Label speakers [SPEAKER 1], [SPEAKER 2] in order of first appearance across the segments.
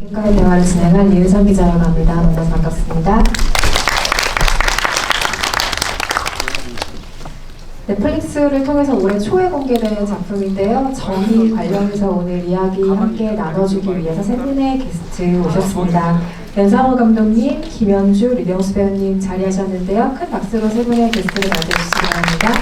[SPEAKER 1] 국가의 대화를 진행한 이은선 기자라고 합니다. 만나서 반갑습니다. 넷플릭스를 통해서 올해 초에 공개된 작품인데요. 정의 관련해서 오늘 이야기 함께 나눠주기 위해서 세 분의 게스트 오셨습니다. 연상호 감독님, 김현주, 류병수 배우님 자리하셨는데요. 큰 박수로 세 분의 게스트를 맞이해주시기 바랍니다.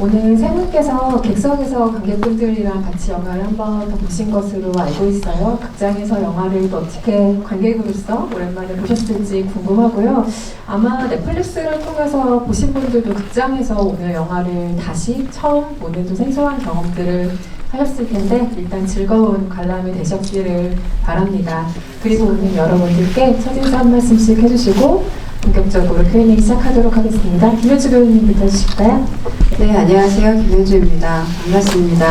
[SPEAKER 1] 오늘 세 분께서 객석에서 관객분들이랑 같이 영화를 한 번 더 보신 것으로 알고 있어요. 극장에서 영화를 또 어떻게 관객으로서 오랜만에 보셨을지 궁금하고요. 아마 넷플릭스를 통해서 보신 분들도 극장에서 오늘 영화를 다시 처음 보는 또 생소한 경험들을 하셨을 텐데 일단 즐거운 관람이 되셨기를 바랍니다. 그리고 오늘 여러분들께 첫인사 한 말씀씩 해주시고 본격적으로 Q&A 시작하도록 하겠습니다. 김현주 배우님부터 해주실까요?
[SPEAKER 2] 네, 안녕하세요. 김현주입니다. 반갑습니다.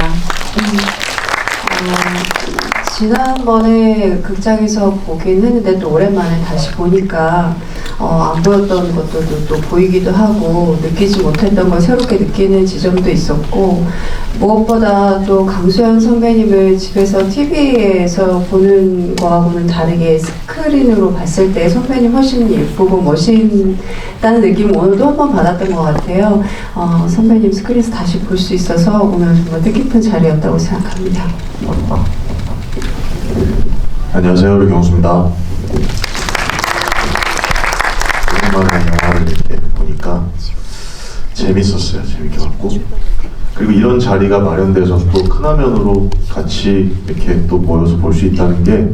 [SPEAKER 2] 지난번에 극장에서 보긴 했는데 또 오랜만에 다시 보니까 안 보였던 것들도 또 보이기도 하고 느끼지 못했던 걸 새롭게 느끼는 지점도 있었고 무엇보다 또 강수연 선배님을 집에서 TV에서 보는 거하고는 다르게 스크린으로 봤을 때 선배님 훨씬 예쁘고 멋있다는 느낌을 오늘도 한번 받았던 것 같아요. 선배님 스크린에서 다시 볼 수 있어서 오늘 정말 뜻깊은 자리였다고 생각합니다.
[SPEAKER 3] 안녕하세요, 류경수입니다. 오랜만에 영화를 이렇게 보니까 재밌었어요. 재밌게 봤고 그리고 이런 자리가 마련돼서 또 큰 화면으로 같이 이렇게 또 모여서 볼 수 있다는 게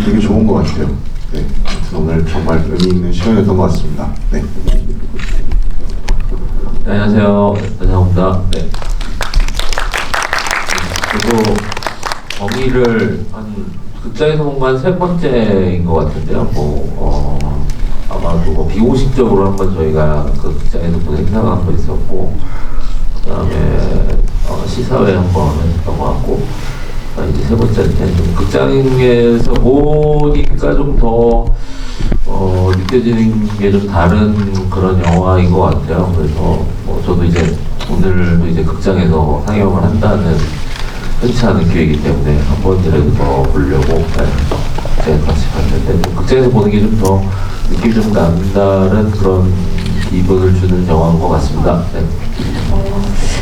[SPEAKER 3] 되게 좋은 것 같아요. 네, 아무튼 오늘 정말 의미 있는 시간이었던 것 같습니다. 네.
[SPEAKER 4] 네, 안녕하세요, 연상호입니다. 네. 그리고 정의를 극장에서 본 건 세 번째인 것 같은데요. 아마도 비공식적으로 한번 저희가 그 극장에서 본 행사가 한 번 있었고, 그다음에 시사회 한 번 했던 것 같고, 이제 세 번째는 좀 극장에서 보니까 좀 더 느껴지는 게 좀 다른 그런 영화인 것 같아요. 그래서 저도 이제 오늘도 이제 극장에서 상영을 한다는 흔치 않은 기회이기 때문에 한 번이라도 더 보려고 제가 같이 봤는데 극장에서 보는 게 좀 더 느낌이 좀 남다른 그런 기분을 주는 영화인 것 같습니다. 네.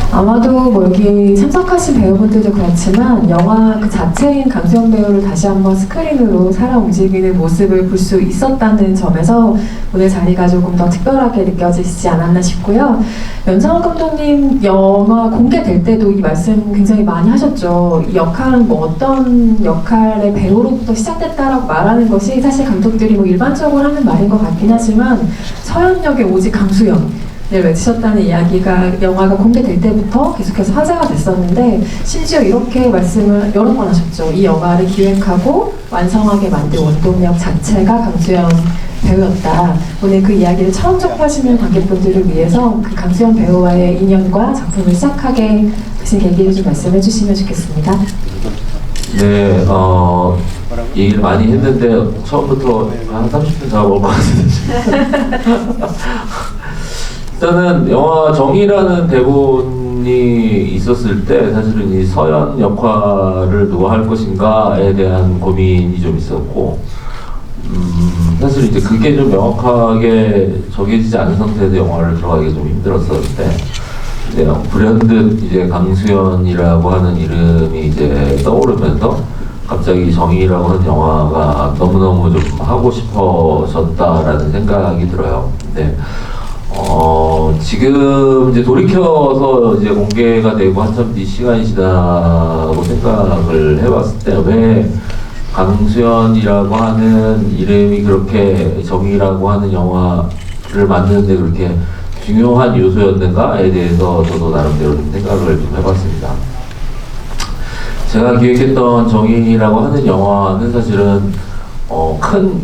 [SPEAKER 1] 아마도 여기 참석하신 배우분들도 그렇지만 영화 그 자체인 강수영 배우를 다시 한번 스크린으로 살아 움직이는 모습을 볼 수 있었다는 점에서 오늘 자리가 조금 더 특별하게 느껴지지 않았나 싶고요. 연상호 감독님 영화 공개될 때도 이 말씀 굉장히 많이 하셨죠. 이 역할은 어떤 역할의 배우로부터 시작됐다라고 말하는 것이 사실 감독들이 일반적으로 하는 말인 것 같긴 하지만 서현 역의 오직 강수영 를 외치셨다는 이야기가 영화가 공개될 때부터 계속해서 화제가 됐었는데 심지어 이렇게 말씀을 여러 번 하셨죠. 이 영화를 기획하고 완성하게 만든 원동력 자체가 강수연 배우였다. 오늘 그 이야기를 처음 접하시는 관객분들을 위해서 그 강수연 배우와의 인연과 작품을 시작하게 되신 계기를 좀 말씀해 주시면 좋겠습니다.
[SPEAKER 4] 네, 얘기를 많이 했는데 처음부터 한 30분 잡아올 것 같은데 일단은 영화 정의라는 대본이 있었을 때 사실은 이 서연 역할을 누가 할 것인가에 대한 고민이 좀 있었고 사실 이제 그게 좀 명확하게 정해지지 않은 상태에서 영화를 들어가기 좀 힘들었었는데 불현듯 이제 강수연이라고 하는 이름이 이제 떠오르면서 갑자기 정의라고 하는 영화가 너무너무 좀 하고 싶어졌다라는 생각이 들어요. 근데 지금 이제 돌이켜서 이제 공개가 되고 한참 뒤 시간이 지나고 생각을 해봤을 때 왜 강수연이라고 하는 이름이 그렇게 정의라고 하는 영화를 만드는데 그렇게 중요한 요소였는가에 대해서 저도 나름대로 좀 생각을 좀 해봤습니다. 제가 기획했던 정의라고 하는 영화는 사실은 큰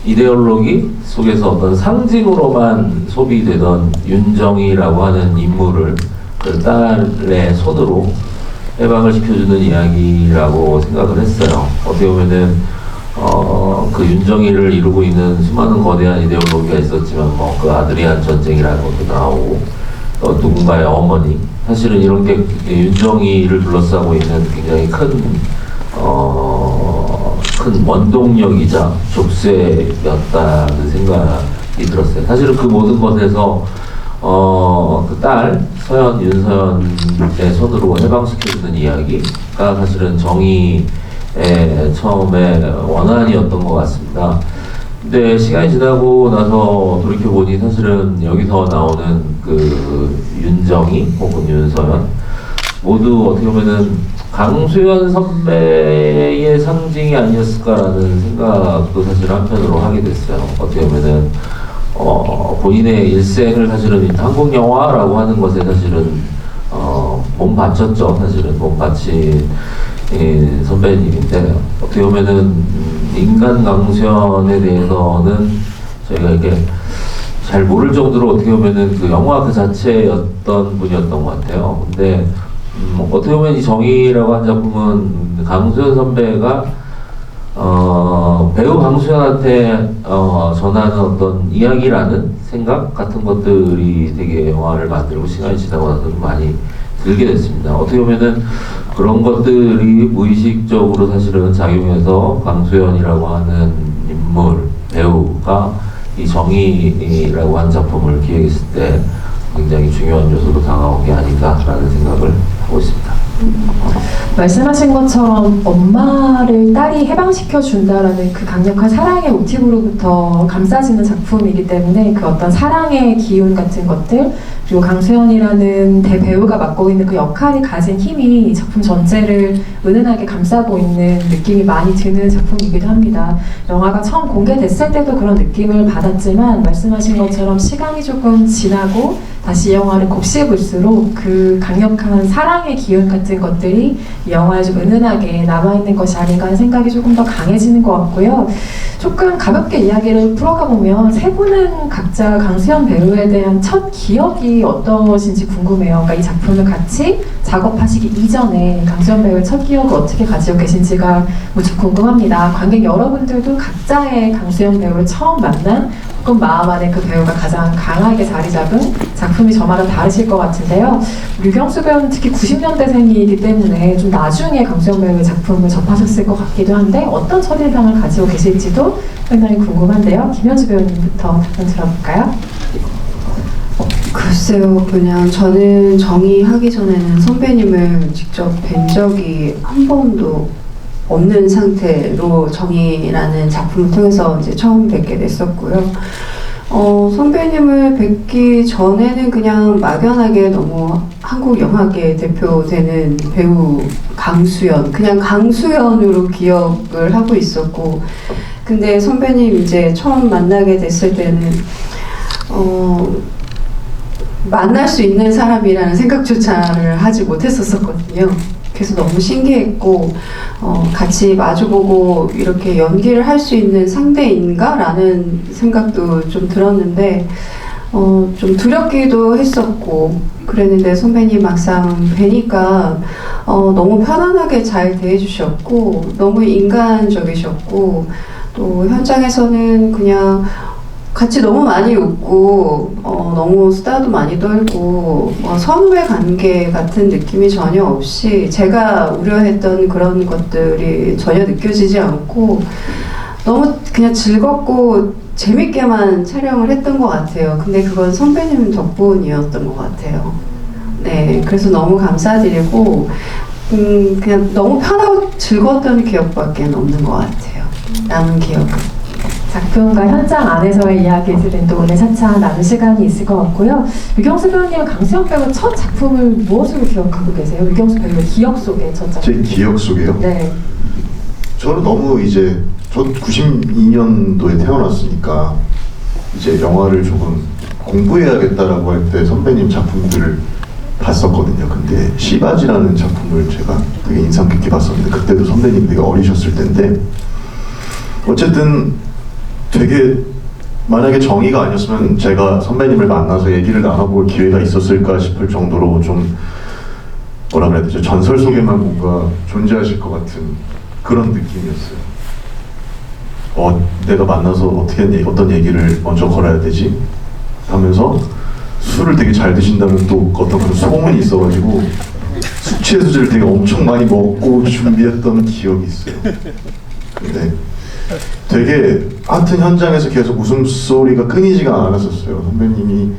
[SPEAKER 4] 이데올로기 속에서 어떤 상징으로만 소비되던 윤정이라고 하는 인물을 그 딸의 손으로 해방을 시켜주는 이야기라고 생각을 했어요. 어떻게 보면은 그 윤정이를 이루고 있는 수많은 거대한 이데올로기가 있었지만 뭐 그 아드리안 전쟁이라는 것도 나오고 또 누군가의 어머니, 사실은 이런 게 윤정이를 둘러싸고 있는 굉장히 큰 원동력이자 족쇄였다는 생각이 들었어요. 사실은 그 모든 것에서 그 딸 서연, 윤서연의 손으로 해방시켜주는 이야기가 사실은 정의의 처음에 원한이었던 것 같습니다. 근데 시간이 지나고 나서 돌이켜보니 사실은 여기서 나오는 그 윤정이 혹은 윤서연 모두 어떻게 보면은 강수연 선배의 상징이 아니었을까라는 생각도 사실 한편으로 하게 됐어요. 어떻게 보면은 본인의 일생을 사실은 한국 영화라고 하는 것에 사실은 몸 바쳤죠. 사실은 몸 바친 선배님인데 어떻게 보면은 인간 강수연에 대해서는 저희가 이렇게 잘 모를 정도로 어떻게 보면은 그 영화 그 자체였던 분이었던 것 같아요. 근데 어떻게 보면 이 정의라고 한 작품은 강수연 선배가 배우 강수연한테 전하는 어떤 이야기라는 생각 같은 것들이 되게 영화를 만들고 시간이 지나고 나서 좀 많이 들게 됐습니다. 어떻게 보면은 그런 것들이 무의식적으로 사실은 작용해서 강수연이라고 하는 인물, 배우가 이 정의라고 한 작품을 기획했을 때 굉장히 중요한 요소로 다가온 게 아닌가라는 생각을 하고 있습니다.
[SPEAKER 1] 말씀하신 것처럼 엄마를 딸이 해방시켜 준다라는 그 강력한 사랑의 모티브로부터 감싸지는 작품이기 때문에 그 어떤 사랑의 기운 같은 것들 그리고 강수연이라는 대배우가 맡고 있는 그 역할이 가진 힘이 작품 전체를 은은하게 감싸고 있는 느낌이 많이 드는 작품이기도 합니다. 영화가 처음 공개됐을 때도 그런 느낌을 받았지만 말씀하신 것처럼 시간이 조금 지나고 다시 이 영화를 곱씹을수록 그 강력한 사랑의 기운 같은 것들이 이 영화에 좀 은은하게 남아있는 것이 아닌가 하는 생각이 조금 더 강해지는 것 같고요. 조금 가볍게 이야기를 풀어가 보면 세 분은 각자 강수연 배우에 대한 첫 기억이 어떠신지 궁금해요. 그러니까 이 작품을 같이 작업하시기 이전에 강수연 배우의 첫 기억을 어떻게 가지고 계신지가 무척 궁금합니다. 관객 여러분들도 각자의 강수연 배우를 처음 만난 혹은 마음 안에 그 배우가 가장 강하게 자리 잡은 작품이 저마다 다르실 것 같은데요. 류경수 배우는 특히 90년대생이기 때문에 좀 나중에 강수연 배우의 작품을 접하셨을 것 같기도 한데 어떤 첫인상을 가지고 계실지도 상당히 궁금한데요. 김현주 배우님부터 답변 들어볼까요?
[SPEAKER 2] 글쎄요, 그냥 저는 정의하기 전에는 선배님을 직접 뵌 적이 한 번도 없는 상태로 정의라는 작품을 통해서 이제 처음 뵙게 됐었고요. 선배님을 뵙기 전에는 그냥 막연하게 너무 한국 영화계 대표되는 배우 강수연, 그냥 강수연으로 기억을 하고 있었고, 근데 선배님 이제 처음 만나게 됐을 때는 만날 수 있는 사람이라는 생각조차를 하지 못했었거든요. 그래서 너무 신기했고 같이 마주보고 이렇게 연기를 할 수 있는 상대인가? 라는 생각도 좀 들었는데 좀 두렵기도 했었고 그랬는데 선배님 막상 뵈니까 너무 편안하게 잘 대해주셨고 너무 인간적이셨고 또 현장에서는 그냥 같이 너무 많이 웃고 너무 수다도 많이 떨고 선후배 관계 같은 느낌이 전혀 없이 제가 우려했던 그런 것들이 전혀 느껴지지 않고 너무 그냥 즐겁고 재밌게만 촬영을 했던 것 같아요. 근데 그건 선배님 덕분이었던 것 같아요. 네, 그래서 너무 감사드리고 그냥 너무 편하고 즐거웠던 기억밖에 없는 것 같아요. 남은 기억은.
[SPEAKER 1] 작품과 현장 안에서의 이야기들은 또 오늘 차차 나눌 시간이 있을 것 같고요. 류경수 배우님은 강수연 배우 첫 작품을 무엇으로 기억하고 계세요? 류경수 배우의 기억 속의 첫 작품.
[SPEAKER 3] 제 기억 속에요?
[SPEAKER 1] 네.
[SPEAKER 3] 저는 너무 이제 전 92년도에 태어났으니까 이제 영화를 조금 공부해야겠다라고 할 때 선배님 작품들을 봤었거든요. 근데 시바지라는 작품을 제가 되게 인상 깊게 봤었는데 그때도 선배님 되게 어리셨을 텐데 어쨌든 되게 만약에 정의가 아니었으면 제가 선배님을 만나서 얘기를 나눠볼 기회가 있었을까 싶을 정도로 좀 뭐라 그래야 되죠? 전설 속에만 뭔가 존재하실 것 같은 그런 느낌이었어요. 내가 만나서 어떤 얘기를 먼저 걸어야 되지? 하면서 술을 되게 잘 드신다는 또 어떤 그런 소문이 있어가지고 숙취해소제를 되게 엄청 많이 먹고 준비했던 기억이 있어요. 근데 되게 하여튼 현장에서 계속 웃음소리가 끊이지가 않았었어요. 선배님이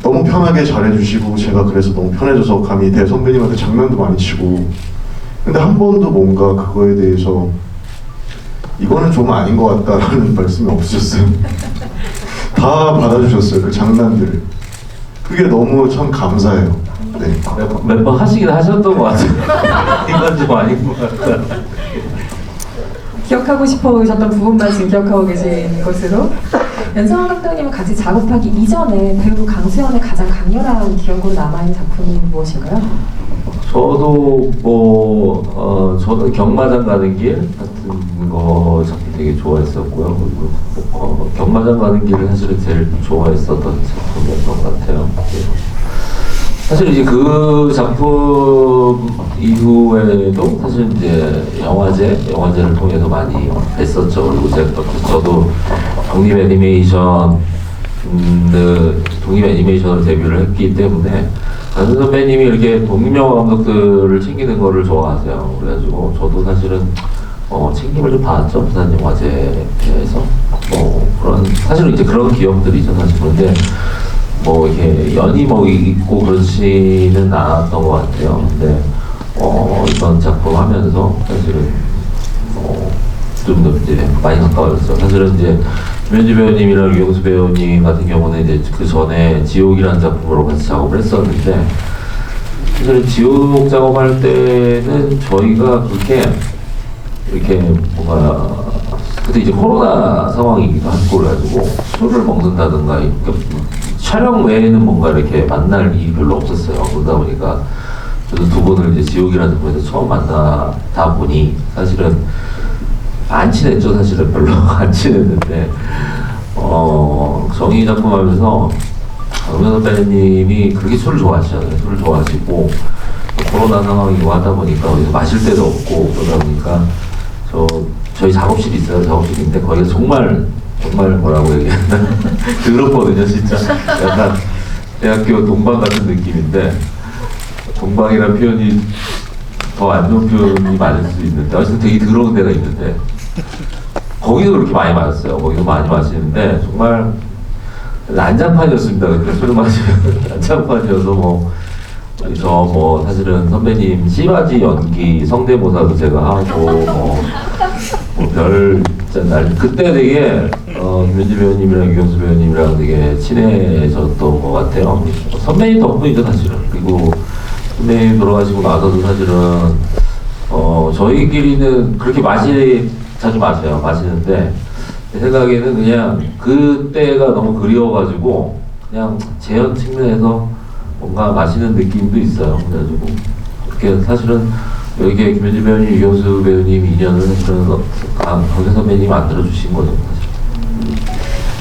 [SPEAKER 3] 너무 편하게 잘해주시고 제가 그래서 너무 편해져서 감히 선배님한테 장난도 많이 치고, 근데 한 번도 뭔가 그거에 대해서 이거는 좀 아닌 것 같다라는 말씀이 없으셨어요. 다 받아주셨어요, 그 장난들을. 그게 너무 참 감사해요. 네.
[SPEAKER 4] 몇 번 하시긴 하셨던 것 같아요. 이건 좀 아닌 것 같다.
[SPEAKER 1] 기억하고 싶어 하셨던 부분만 지금 기억하고 계신 것으로. 연상원 감독님은 같이 작업하기 이전에 배우 강수연의 가장 강렬한 기억으로 남아있는 작품이 무엇인가요?
[SPEAKER 4] 저도 저는 경마장 가는 길 같은 거 작품 되게 좋아했었고요. 그리고 경마장 가는 길을 사실은 제일 좋아했었던 작품이었던 것 같아요. 사실 이제 그 작품 이후에도 사실 이제 영화제를 통해서 많이 뵀었죠. 그리고 저도 독립 애니메이션으로 데뷔를 했기 때문에 다른 선배님이 이렇게 독립영화 감독들을 챙기는 거를 좋아하세요. 그래가지고 저도 사실은 챙김을 좀 받았죠. 부산 영화제에서 사실은 이제 그런 기억들이죠. 사실. 그런데 이렇게 연이 있고 그렇지는 않았던 것 같아요. 근데 이번 작품 하면서 사실은 좀 더 이제 많이 가까워졌어요. 사실은 이제 김현지 배우님이랑 유영수 배우님 같은 경우는 이제 그 전에 지옥이라는 작품으로 같이 작업을 했었는데, 사실은 지옥 작업할 때는 저희가 이렇게 뭔가 그때 이제 코로나 상황이기도 하고 그래가지고 술을 먹는다든가 촬영 외에는 뭔가 이렇게 만날 일이 별로 없었어요. 그러다 보니까 저도 두 분을 이제 지옥이라는 작품에서 처음 만나다 보니 사실은 안 친했죠. 사실은 별로 안 친했는데 정의 작품 하면서 음현 선배님이 그렇게 술을 좋아하시잖아요. 술을 좋아하시고 코로나 상황이고 하다 보니까 어디서 마실 데도 없고 그러다 보니까 저희 작업실이 있어요. 작업실인데 거기가 정말 뭐라고 얘기했나 더럽거든요. 진짜 약간 대학교 동방 같은 느낌인데, 동방이라는 표현이 더 안 좋은 표현이 맞을 수 있는데 어쨌든 되게 더러운 데가 있는데 거기도 그렇게 많이 마셨어요. 거기도 많이 마시는데 정말 난장판이었습니다. 그때 술을 마시면 난장판이어서 사실은 선배님 씨바지 연기 성대모사도 제가 하고 그때 되게 김현지 배우님이랑 유경수 배우님이랑 되게 친해졌던 것 같아요. 선배님 덕분이죠, 사실은. 그리고 선배님 돌아가시고 나서도 사실은 저희끼리는 그렇게 자주 마시는데 제 생각에는 그냥 그때가 너무 그리워가지고 그냥 재현 측면에서 뭔가 마시는 느낌도 있어요. 그래가지고 그렇게 사실은 여기에 김현지 배우님, 유경수 배우님 인연을 사실은 강세 선배님이 만들어주신 거죠. 사실.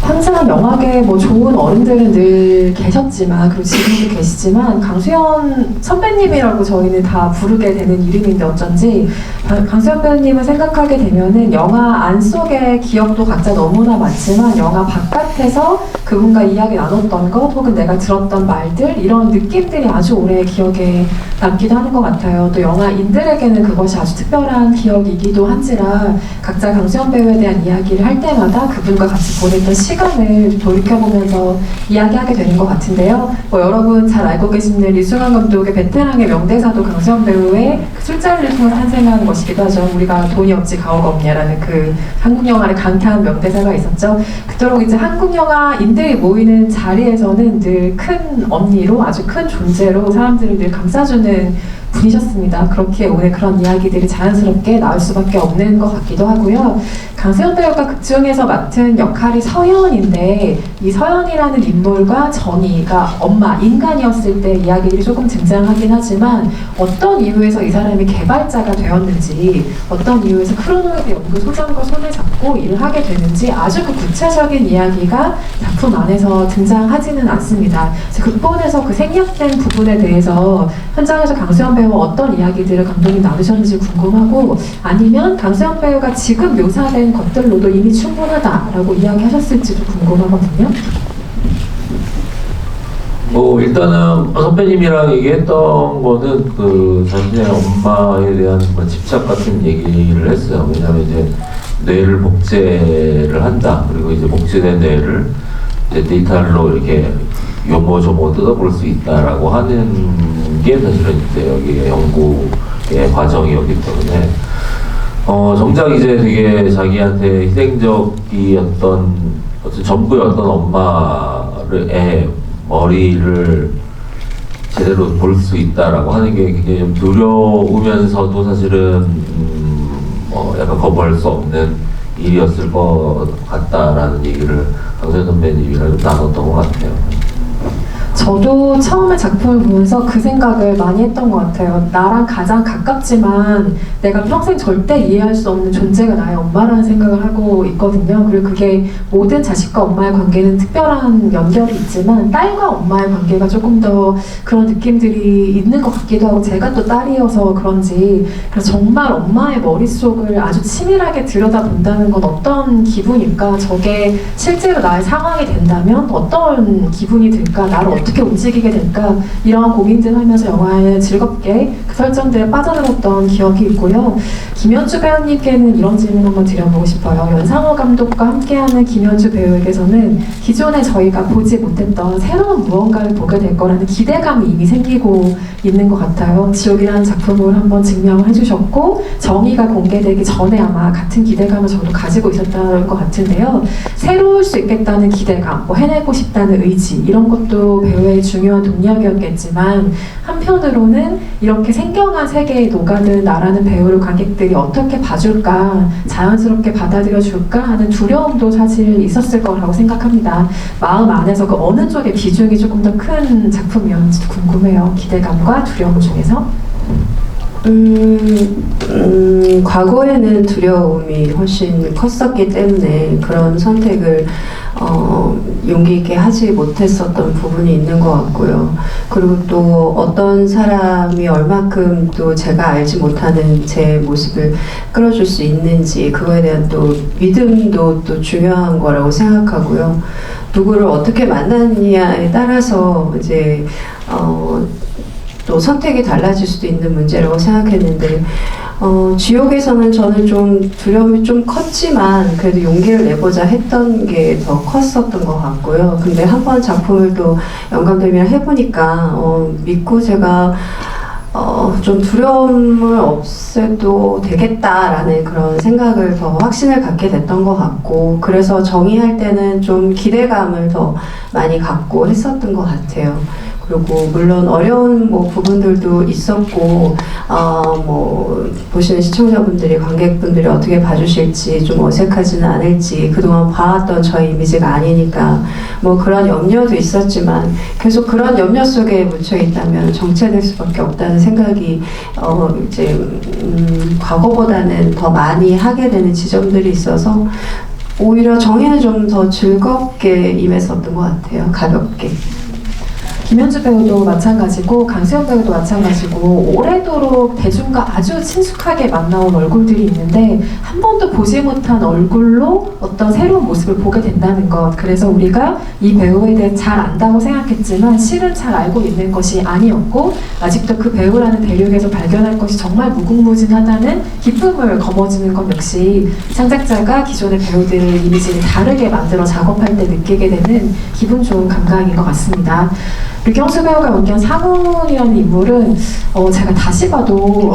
[SPEAKER 1] 항상 영화계 좋은 어른들은 늘 계셨지만, 그리고 지금도 계시지만, 강수연 선배님이라고 저희는 다 부르게 되는 이름인데 어쩐지 강수연 배우님을 생각하게 되면은 영화 안 속의 기억도 각자 너무나 많지만 영화 바깥에서 그분과 이야기 나눴던 것 혹은 내가 들었던 말들, 이런 느낌들이 아주 오래 기억에 남기도 하는 것 같아요. 또 영화인들에게는 그것이 아주 특별한 기억이기도 한지라 각자 강수연 배우에 대한 이야기를 할 때마다 그분과 같이 보냈던 시간을 돌이켜보면서 이야기하게 되는 것 같은데요. 여러분 잘 알고 계시는 이승환 감독의 베테랑의 명대사도 강수연 배우의 그 술자리를 통해 탄생한 것이기도 하죠. 우리가 돈이 없지 가오가 없냐라는 그 한국 영화를 강타한 명대사가 있었죠. 그토록 이제 한국 영화인들이 모이는 자리에서는 늘 큰 언니로, 아주 큰 존재로 사람들을 늘 감싸주는 분이셨습니다. 그렇게 오늘 그런 이야기들이 자연스럽게 나올 수밖에 없는 것 같기도 하고요. 강수연 배우가 극 중에서 맡은 역할이 서연인데 이 서연이라는 인물과 정희가 엄마, 인간이었을 때 이야기들이 조금 등장하긴 하지만 어떤 이유에서 이 사람이 개발자가 되었는지 어떤 이유에서 크로노이드 연구 소장과 손을 잡고 일을 하게 되는지 아주 그 구체적인 이야기가 작품 안에서 등장하지는 않습니다. 그래서 극본에서 그 생략된 부분에 대해서 현장에서 강수연 배우와 어떤 이야기들을 감독님 나누셨는지 궁금하고 아니면 강수연 배우가 지금 묘사된 것들로도 이미 충분하다라고 이야기하셨을지도 궁금하거든요.
[SPEAKER 4] 일단은 선배님이랑 얘기했던 거는 그 자신의 엄마에 대한 뭐 집착 같은 얘기를 했어요. 왜냐하면 이제 뇌를 복제를 한다. 그리고 이제 복제된 뇌를 이제 디지털로 이렇게 요모조모 뜯어볼 수 있다라고 하는 게 사실은 이제 여기 연구의 과정이었기 때문에 정작 이제 되게 자기한테 희생적이었던 어떤 전부였던 엄마의 머리를 제대로 볼 수 있다라고 하는 게 굉장히 좀 두려우면서도 사실은 약간 거부할 수 없는 일이었을 것 같다라는 얘기를 강수연 선배님이랑 나눴던 것 같아요.
[SPEAKER 1] 저도 처음에 작품을 보면서 그 생각을 많이 했던 것 같아요. 나랑 가장 가깝지만 내가 평생 절대 이해할 수 없는 존재가 나의 엄마라는 생각을 하고 있거든요. 그리고 그게 모든 자식과 엄마의 관계는 특별한 연결이 있지만 딸과 엄마의 관계가 조금 더 그런 느낌들이 있는 것 같기도 하고 제가 또 딸이어서 그런지 그래서 정말 엄마의 머릿속을 아주 치밀하게 들여다본다는 건 어떤 기분일까? 저게 실제로 나의 상황이 된다면 어떤 기분이 들까? 나를 어떻게 움직이게 될까? 이런 고민들 하면서 영화에 즐겁게 그 설정들에 빠져들었던 기억이 있고요. 김연주 배우님께는 이런 질문 한번 드려보고 싶어요. 연상호 감독과 함께하는 김연주 배우에게서는 기존에 저희가 보지 못했던 새로운 무언가를 보게 될 거라는 기대감이 이미 생기고 있는 것 같아요. 지옥이라는 작품을 한번 증명을 해주셨고 정의가 공개되기 전에 아마 같은 기대감을 저도 가지고 있었던 것 같은데요. 새로울 수 있겠다는 기대감, 뭐 해내고 싶다는 의지 이런 것도 배우의 중요한 동력이었겠지만 한편으로는 이렇게 생경한 세계에 녹아든 나라는 배우를 관객들이 어떻게 봐줄까 자연스럽게 받아들여줄까 하는 두려움도 사실 있었을 거라고 생각합니다. 마음 안에서 그 어느 쪽의 비중이 조금 더 큰 작품이었는지 궁금해요. 기대감과 두려움 중에서.
[SPEAKER 2] 과거에는 두려움이 훨씬 컸었기 때문에 그런 선택을 용기 있게 하지 못했었던 부분이 있는 것 같고요. 그리고 또 어떤 사람이 얼마큼 또 제가 알지 못하는 제 모습을 끌어줄 수 있는지 그거에 대한 또 믿음도 또 중요한 거라고 생각하고요. 누구를 어떻게 만나느냐에 따라서 이제 또 선택이 달라질 수도 있는 문제라고 생각했는데 지옥에서는 저는 좀 두려움이 좀 컸지만 그래도 용기를 내보자 했던 게 더 컸었던 것 같고요. 근데 한 번 작품을 또 영감독님이랑 해보니까 믿고 제가 좀 두려움을 없애도 되겠다라는 그런 생각을 더 확신을 갖게 됐던 것 같고 그래서 정의할 때는 좀 기대감을 더 많이 갖고 했었던 것 같아요. 그리고 물론 어려운 뭐 부분들도 있었고 뭐 보시는 시청자분들이 관객분들이 어떻게 봐주실지 좀 어색하지는 않을지 그동안 봐왔던 저희 이미지가 아니니까 뭐 그런 염려도 있었지만 계속 그런 염려 속에 묻혀 있다면 정체될 수밖에 없다는 생각이 이제 과거보다는 더 많이 하게 되는 지점들이 있어서 오히려 정의는 좀 더 즐겁게 임했었던 것 같아요. 가볍게.
[SPEAKER 1] 김연주 배우도 마찬가지고 강수연 배우도 마찬가지고 오래도록 대중과 아주 친숙하게 만나온 얼굴들이 있는데 한 번도 보지 못한 얼굴로 어떤 새로운 모습을 보게 된다는 것 그래서 우리가 이 배우에 대해 잘 안다고 생각했지만 실은 잘 알고 있는 것이 아니었고 아직도 그 배우라는 대륙에서 발견할 것이 정말 무궁무진하다는 기쁨을 거머쥐는 것 역시 창작자가 기존의 배우들의 이미지를 다르게 만들어 작업할 때 느끼게 되는 기분 좋은 감각인 것 같습니다. 류경수 배우가 연기한 상훈이라는 인물은 제가 다시 봐도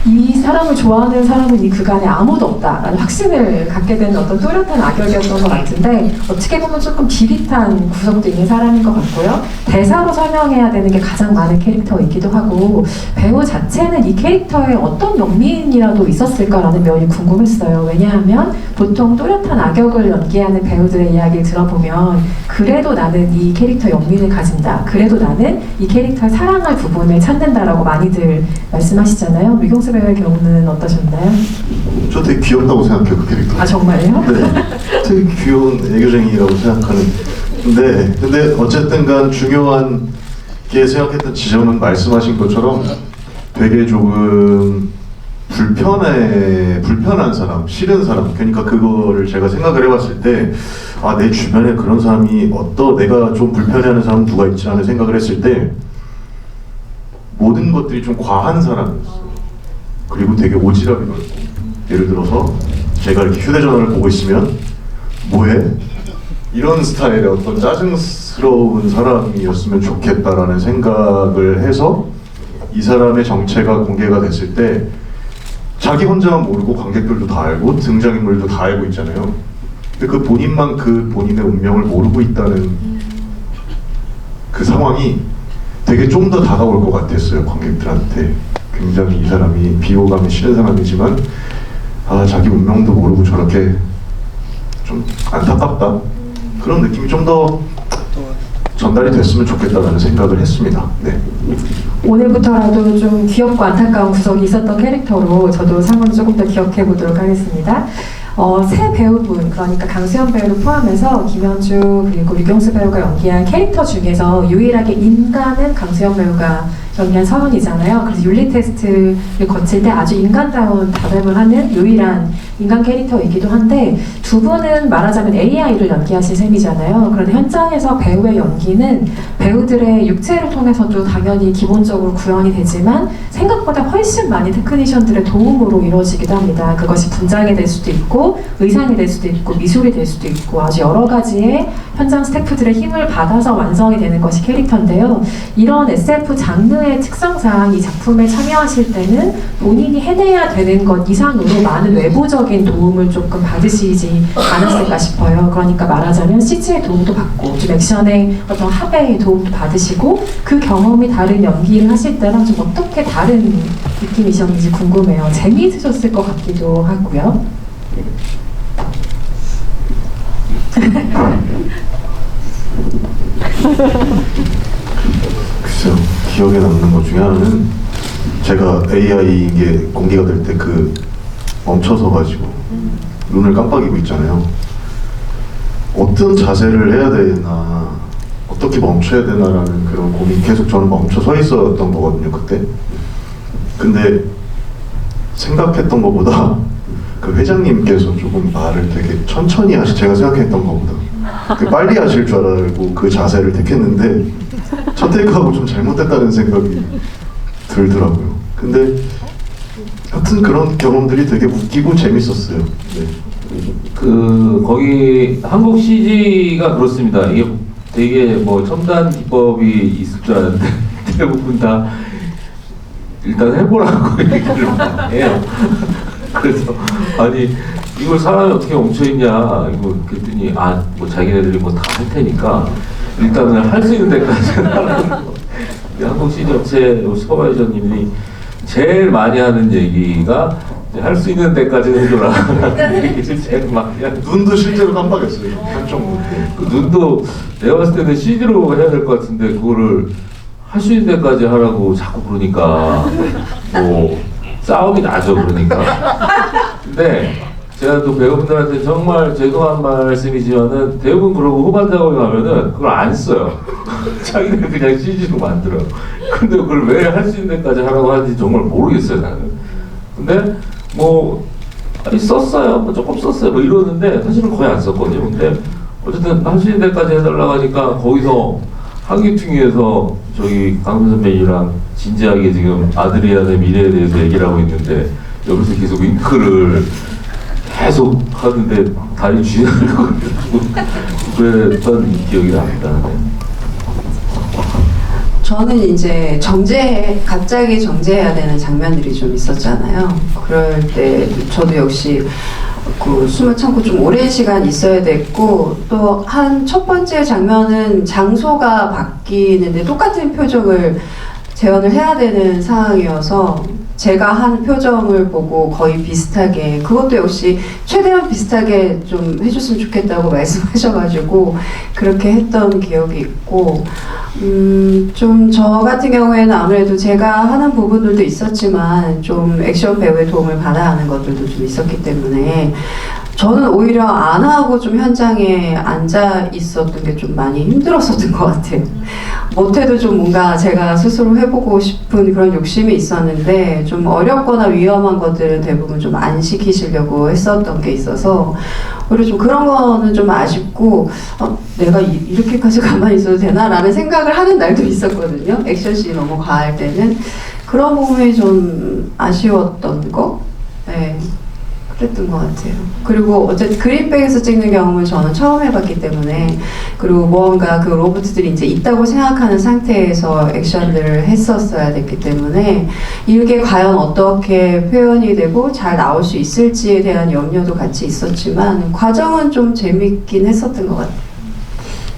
[SPEAKER 1] 이 사람을 좋아하는 사람은 이 그간에 아무도 없다라는 확신을 갖게 되는 어떤 뚜렷한 악역이었던 것 같은데 어떻게 보면 조금 비릿한 구석도 있는 사람인 것 같고요. 대사로 설명해야 되는 게 가장 많은 캐릭터이기도 하고 배우 자체는 이 캐릭터에 어떤 영민이라도 있었을까라는 면이 궁금했어요. 왜냐하면 보통 뚜렷한 악역을 연기하는 배우들의 이야기를 들어보면 그래도 나는 이 캐릭터 영민을 가진다. 그래도 나는 이 캐릭터의 사랑할 부분을 찾는다라고 많이들 말씀하시잖아요. 류경수 배우의 경우는 어떠셨나요?
[SPEAKER 3] 저 되게 귀엽다고 생각해요, 그 캐릭터.
[SPEAKER 1] 아 정말요?
[SPEAKER 3] 네, 되게 귀여운 애교쟁이라고 생각하는. 근데 어쨌든 간 중요한 게 생각했던 지점은 말씀하신 것처럼 되게 조금 불편한 사람, 싫은 사람. 그러니까 그거를 제가 생각을 해봤을 때, 아, 내 주변에 그런 사람이 내가 좀 불편해하는 사람 누가 있지 하는 생각을 했을 때, 모든 것들이 좀 과한 사람이었어요. 그리고 되게 오지랖이 넓고, 예를 들어서 제가 이렇게 휴대전화를 보고 있으면 뭐해? 이런 스타일의 어떤 짜증스러운 사람이었으면 좋겠다라는 생각을 해서 이 사람의 정체가 공개가 됐을 때 자기 혼자만 모르고 관객들도 다 알고 등장인물도 다 알고 있잖아요. 근데 그 본인만 그 본인의 운명을 모르고 있다는 그 상황이 되게 좀 더 다가올 것 같았어요, 관객들한테. 굉장히 이 사람이 비호감이 싫은 사람이지만 자기 운명도 모르고 저렇게 좀 안타깝다. 그런 느낌이 좀 더 전달이 됐으면 좋겠다라는 생각을 했습니다. 네.
[SPEAKER 1] 오늘부터라도 좀 귀엽고 안타까운 구석이 있었던 캐릭터로 저도 상을 조금 더 기억해 보도록 하겠습니다. 세 배우분, 그러니까 강수연 배우를 포함해서 김현주 그리고 류경수 배우가 연기한 캐릭터 중에서 유일하게 인간은 강수연 배우가 연기한 서연이잖아요. 그래서 윤리 테스트를 거칠 때 아주 인간다운 답변을 하는 유일한 인간 캐릭터이기도 한데 두 분은 말하자면 AI를 연기하신 셈이잖아요. 그런데 현장에서 배우의 연기는 배우들의 육체를 통해서도 당연히 기본적으로 구현이 되지만 생각보다 훨씬 많이 테크니션들의 도움으로 이루어지기도 합니다. 그것이 분장이 될 수도 있고 의상이 될 수도 있고 미술이 될 수도 있고 아주 여러 가지의 현장 스태프들의 힘을 받아서 완성이 되는 것이 캐릭터인데요. 이런 SF 장르의 특성상 이 작품에 참여하실 때는 본인이 해내야 되는 것 이상으로 많은 외부적인 도움을 조금 받으시지 않았을까 싶어요. 그러니까 말하자면 CG의 도움도 받고 좀 액션의 어떤 합의 도움도 받으시고 그 경험이 다른 연기를 하실 때랑 좀 어떻게 다른 느낌이셨는지 궁금해요. 재미있으셨을 것 같기도 하고요.
[SPEAKER 3] 글쎄요, 기억에 남는 것 중에 하나는 제가 AI 이게 공개가 될 때 멈춰서 가지고 눈을 깜빡이고 있잖아요. 어떤 자세를 해야 되나, 어떻게 멈춰야 되나라는 그런 고민 계속 저는 멈춰 서 있었던 거거든요, 그때. 근데 생각했던 것보다 그 회장님께서 조금 말을 되게 천천히 제가 생각했던 것보다 빨리 하실 줄 알고 그 자세를 택했는데 첫 테이크하고 좀 잘못됐다는 생각이 들더라고요. 근데 하여튼 그런 경험들이 되게 웃기고 재밌었어요. 네.
[SPEAKER 4] 거기 한국 CG가 그렇습니다. 이게 되게 뭐 첨단 기법이 있을 줄 알았는데 대부분 다 일단 해보라고 얘기를 많이 해요. 그래서 아니 이걸 사람이 어떻게 멈춰있냐 이거 그랬더니 뭐 자기네들이 뭐 다 할 테니까 일단은 할 수 있는 데까지 하라는 거. 한국 CG 업체 슈퍼바이저님이 제일 많이 하는 얘기가 할 수 있는 데까지 해줘라. 이게 제일 막
[SPEAKER 3] 눈도 실제로 깜빡였어요. 한쪽 눈.
[SPEAKER 4] 그 눈도 내가 봤을 때는 CG로 해야 될 것 같은데 그거를 할 수 있는 데까지 하라고 자꾸 그러니까 뭐 싸움이 나죠. 그러니까. 근데 제가 또 배우분들한테 정말 죄송한 말씀이지만은 대부분 그러고 후반 작업에 가면은 그걸 안 써요. 자기들 그냥 CG로 만들어요. 근데 그걸 왜 할 수 있는 데까지 하라고 하는지 정말 모르겠어요, 나는. 근데 뭐 썼어요. 뭐 조금 썼어요. 뭐 이러는데 사실은 거의 안 썼거든요. 근데 어쨌든 할 수 있는 데까지 해달라고 하니까 거기서 한기퉁이에서 저기 강선 선배님이랑 진지하게 지금 아드리안의 미래에 대해서 얘기를 하고 있는데 여기서 계속 윙크를 계속 하는데 다리 쥐어들고 그랬던 기억이 납니다. 네.
[SPEAKER 2] 저는 이제 갑자기 정제해야 되는 장면들이 좀 있었잖아요. 그럴 때 저도 역시 그 숨을 참고 좀 오랜 시간 있어야 됐고, 또 한 첫 번째 장면은 장소가 바뀌는데 똑같은 표정을 재현을 해야 되는 상황이어서 제가 한 표정을 보고 거의 비슷하게, 그것도 역시 최대한 비슷하게 좀 해줬으면 좋겠다고 말씀하셔가지고 그렇게 했던 기억이 있고, 좀 저 같은 경우에는 아무래도 제가 하는 부분들도 있었지만 좀 액션 배우의 도움을 받아야 하는 것들도 좀 있었기 때문에 저는 오히려 안 하고 좀 현장에 앉아 있었던 게 좀 많이 힘들었었던 것 같아요. 못해도 좀 뭔가 제가 스스로 해보고 싶은 그런 욕심이 있었는데, 좀 어렵거나 위험한 것들은 대부분 좀 안 시키시려고 했었던 게 있어서 오히려 좀 그런 거는 좀 아쉽고, 내가 이렇게까지 가만히 있어도 되나? 라는 생각을 하는 날도 있었거든요. 액션씬이 너무 과할 때는. 그런 부분이 좀 아쉬웠던 거? 네. 그랬던 것 같아요. 그리고 어쨌든 그린백에서 찍는 경험을 저는 처음 해봤기 때문에, 그리고 무언가 그 로봇들이 이제 있다고 생각하는 상태에서 액션들을 했었어야 됐기 때문에 이게 과연 어떻게 표현이 되고 잘 나올 수 있을지에 대한 염려도 같이 있었지만 과정은 좀 재밌긴 했었던 것 같아요.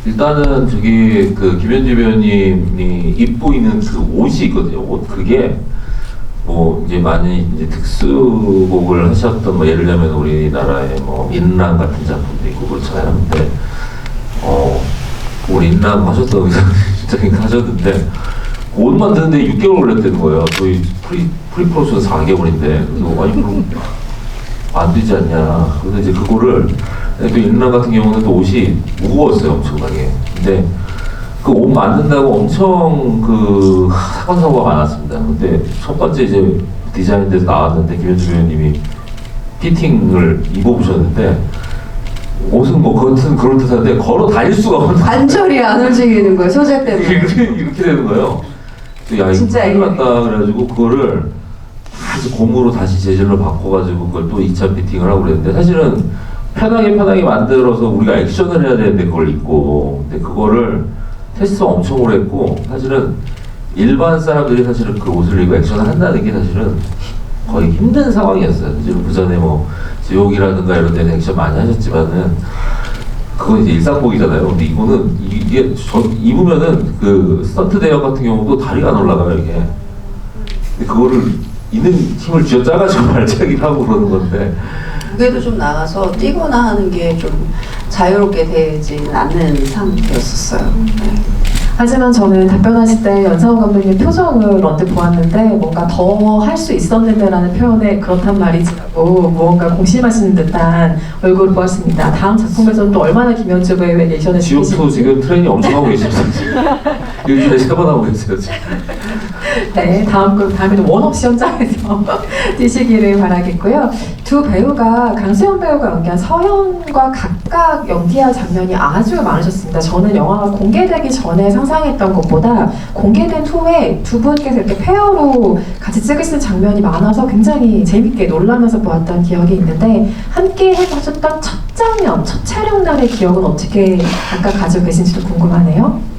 [SPEAKER 4] 일단은 저기 그 김현지 배우님이 입고 있는 그 옷이 있거든요. 옷 그게 뭐 이제 많이 이제 특수곡을 하셨던, 뭐 예를 들면 우리나라의 뭐 인랑 같은 작품도 있고 그렇잖아요. 근데 우리 인랑 하셨던 의사님 하셨는데 그 옷 만드는데 6개월 걸렸다는 거예요. 저희 프리프로스는 4개월인데 그래서 아니 그럼 안 되지 않냐. 그래서 이제 그거를 또 인랑 같은 경우는 또 옷이 무거웠어요, 엄청나게. 근데 그 옷 만든다고 엄청 그 사건 사고가 많았습니다. 근데 첫 번째 이제 디자인돼서 나왔는데 김현주 배우님이 피팅을 입어보셨는데 옷은 뭐 겉은 그럴듯한데 걸어 다닐 수가 없는
[SPEAKER 2] 관절이 안 움직이는 거예요, 소재 때문에.
[SPEAKER 4] 이렇게 되는 거예요. 야, 이거
[SPEAKER 2] 진짜
[SPEAKER 4] 큰일 났다 그래가지고 그거를 다시 고무로 다시 재질로 바꿔가지고 그걸 또 2차 피팅을 하고 그랬는데, 사실은 편하게 만들어서 우리가 액션을 해야 되는데 그걸 입고, 근데 그거를 테스트가 엄청 오래 했고, 사실은 일반 사람들이 사실은 그 옷을 입고 액션을 한다는 게 사실은 거의 힘든 상황이었어요. 지금 그 전에 뭐 지옥이라든가 이런 데는 액션 많이 하셨지만은 그건 이제 일상복이잖아요. 근데 이거는 이게 입으면은 그 스턴트 대역 같은 경우도 다리가 안 올라가요, 이게. 근데 그거를 있는 힘을 쥐어 짜가지고 발차기를 하고 그러는 건데.
[SPEAKER 2] 무게도 좀 나가서 뛰거나 하는 게 좀 자유롭게 되지는 않는 상태였었어요. 네.
[SPEAKER 1] 하지만 저는 답변하실 때 연상훈 감독님 표정을 언뜻 보았는데 뭔가 더 할 수 있었는데 라는 표현에 그렇단 말이지라고 무언가 공심하시는 듯한 얼굴을 보았습니다. 다음 작품에서는 또 얼마나 김현주 배우의 리액션을
[SPEAKER 4] 지옥도 지금 트레이닝 엄청 하고 계십니다. 요즘에 3번 하고 계세요, 지금.
[SPEAKER 1] 네, 다음에는 원없이 현장에서 뛰시기를 바라겠고요. 두 배우가 강수영 배우가 연기한 서현과 각각 연기할 장면이 아주 많으셨습니다. 저는 영화가 공개되기 전에 상상했던 것보다 공개된 후에 두 분께서 이렇게 페어로 같이 찍으시는 장면이 많아서 굉장히 재밌게 놀라면서 보았던 기억이 있는데, 함께 해보셨던 첫 장면, 첫 촬영 날의 기억은 어떻게 각각 가지고 계신지도 궁금하네요.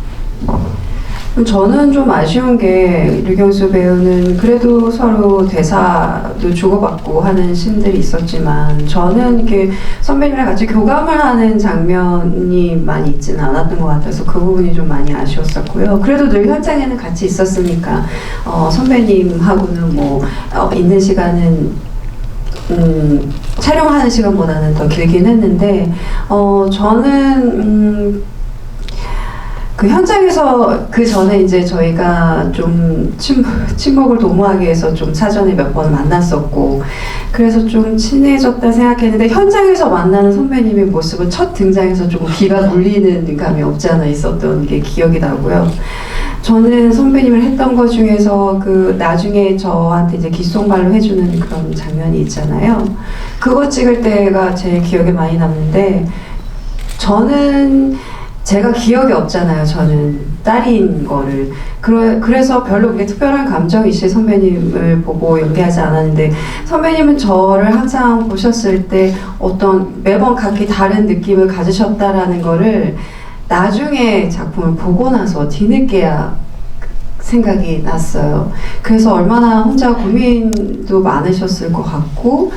[SPEAKER 2] 저는 좀 아쉬운 게 류경수 배우는 그래도 서로 대사도 주고받고 하는 씬들이 있었지만 저는 이렇게 선배님이랑 같이 교감을 하는 장면이 많이 있지는 않았던 것 같아서 그 부분이 좀 많이 아쉬웠었고요. 그래도 늘 현장에는 같이 있었으니까 선배님하고는 뭐 있는 시간은 촬영하는 시간보다는 더 길긴 했는데 저는 그 현장에서 그 전에 이제 저희가 좀 친목을 도모하기 위해서 좀 사전에 몇 번 만났었고 그래서 좀 친해졌다 생각했는데, 현장에서 만나는 선배님의 모습은 첫 등장에서 조금 귀가 눌리는 감이 없지 않아 있었던 게 기억이 나고요. 저는 선배님을 했던 것 중에서 그 나중에 저한테 이제 귓속말로 해주는 그런 장면이 있잖아요. 그거 찍을 때가 제일 기억에 많이 남는데, 저는 제가 기억이 없잖아요. 저는 딸인 거를. 그래서 별로 그게 특별한 감정이 있이 선배님을 보고 연기하지 않았는데, 선배님은 저를 항상 보셨을 때 어떤 매번 각기 다른 느낌을 가지셨다라는 거를 나중에 작품을 보고 나서 뒤늦게야 생각이 났어요. 그래서 얼마나 혼자 고민도 많으셨을 것 같고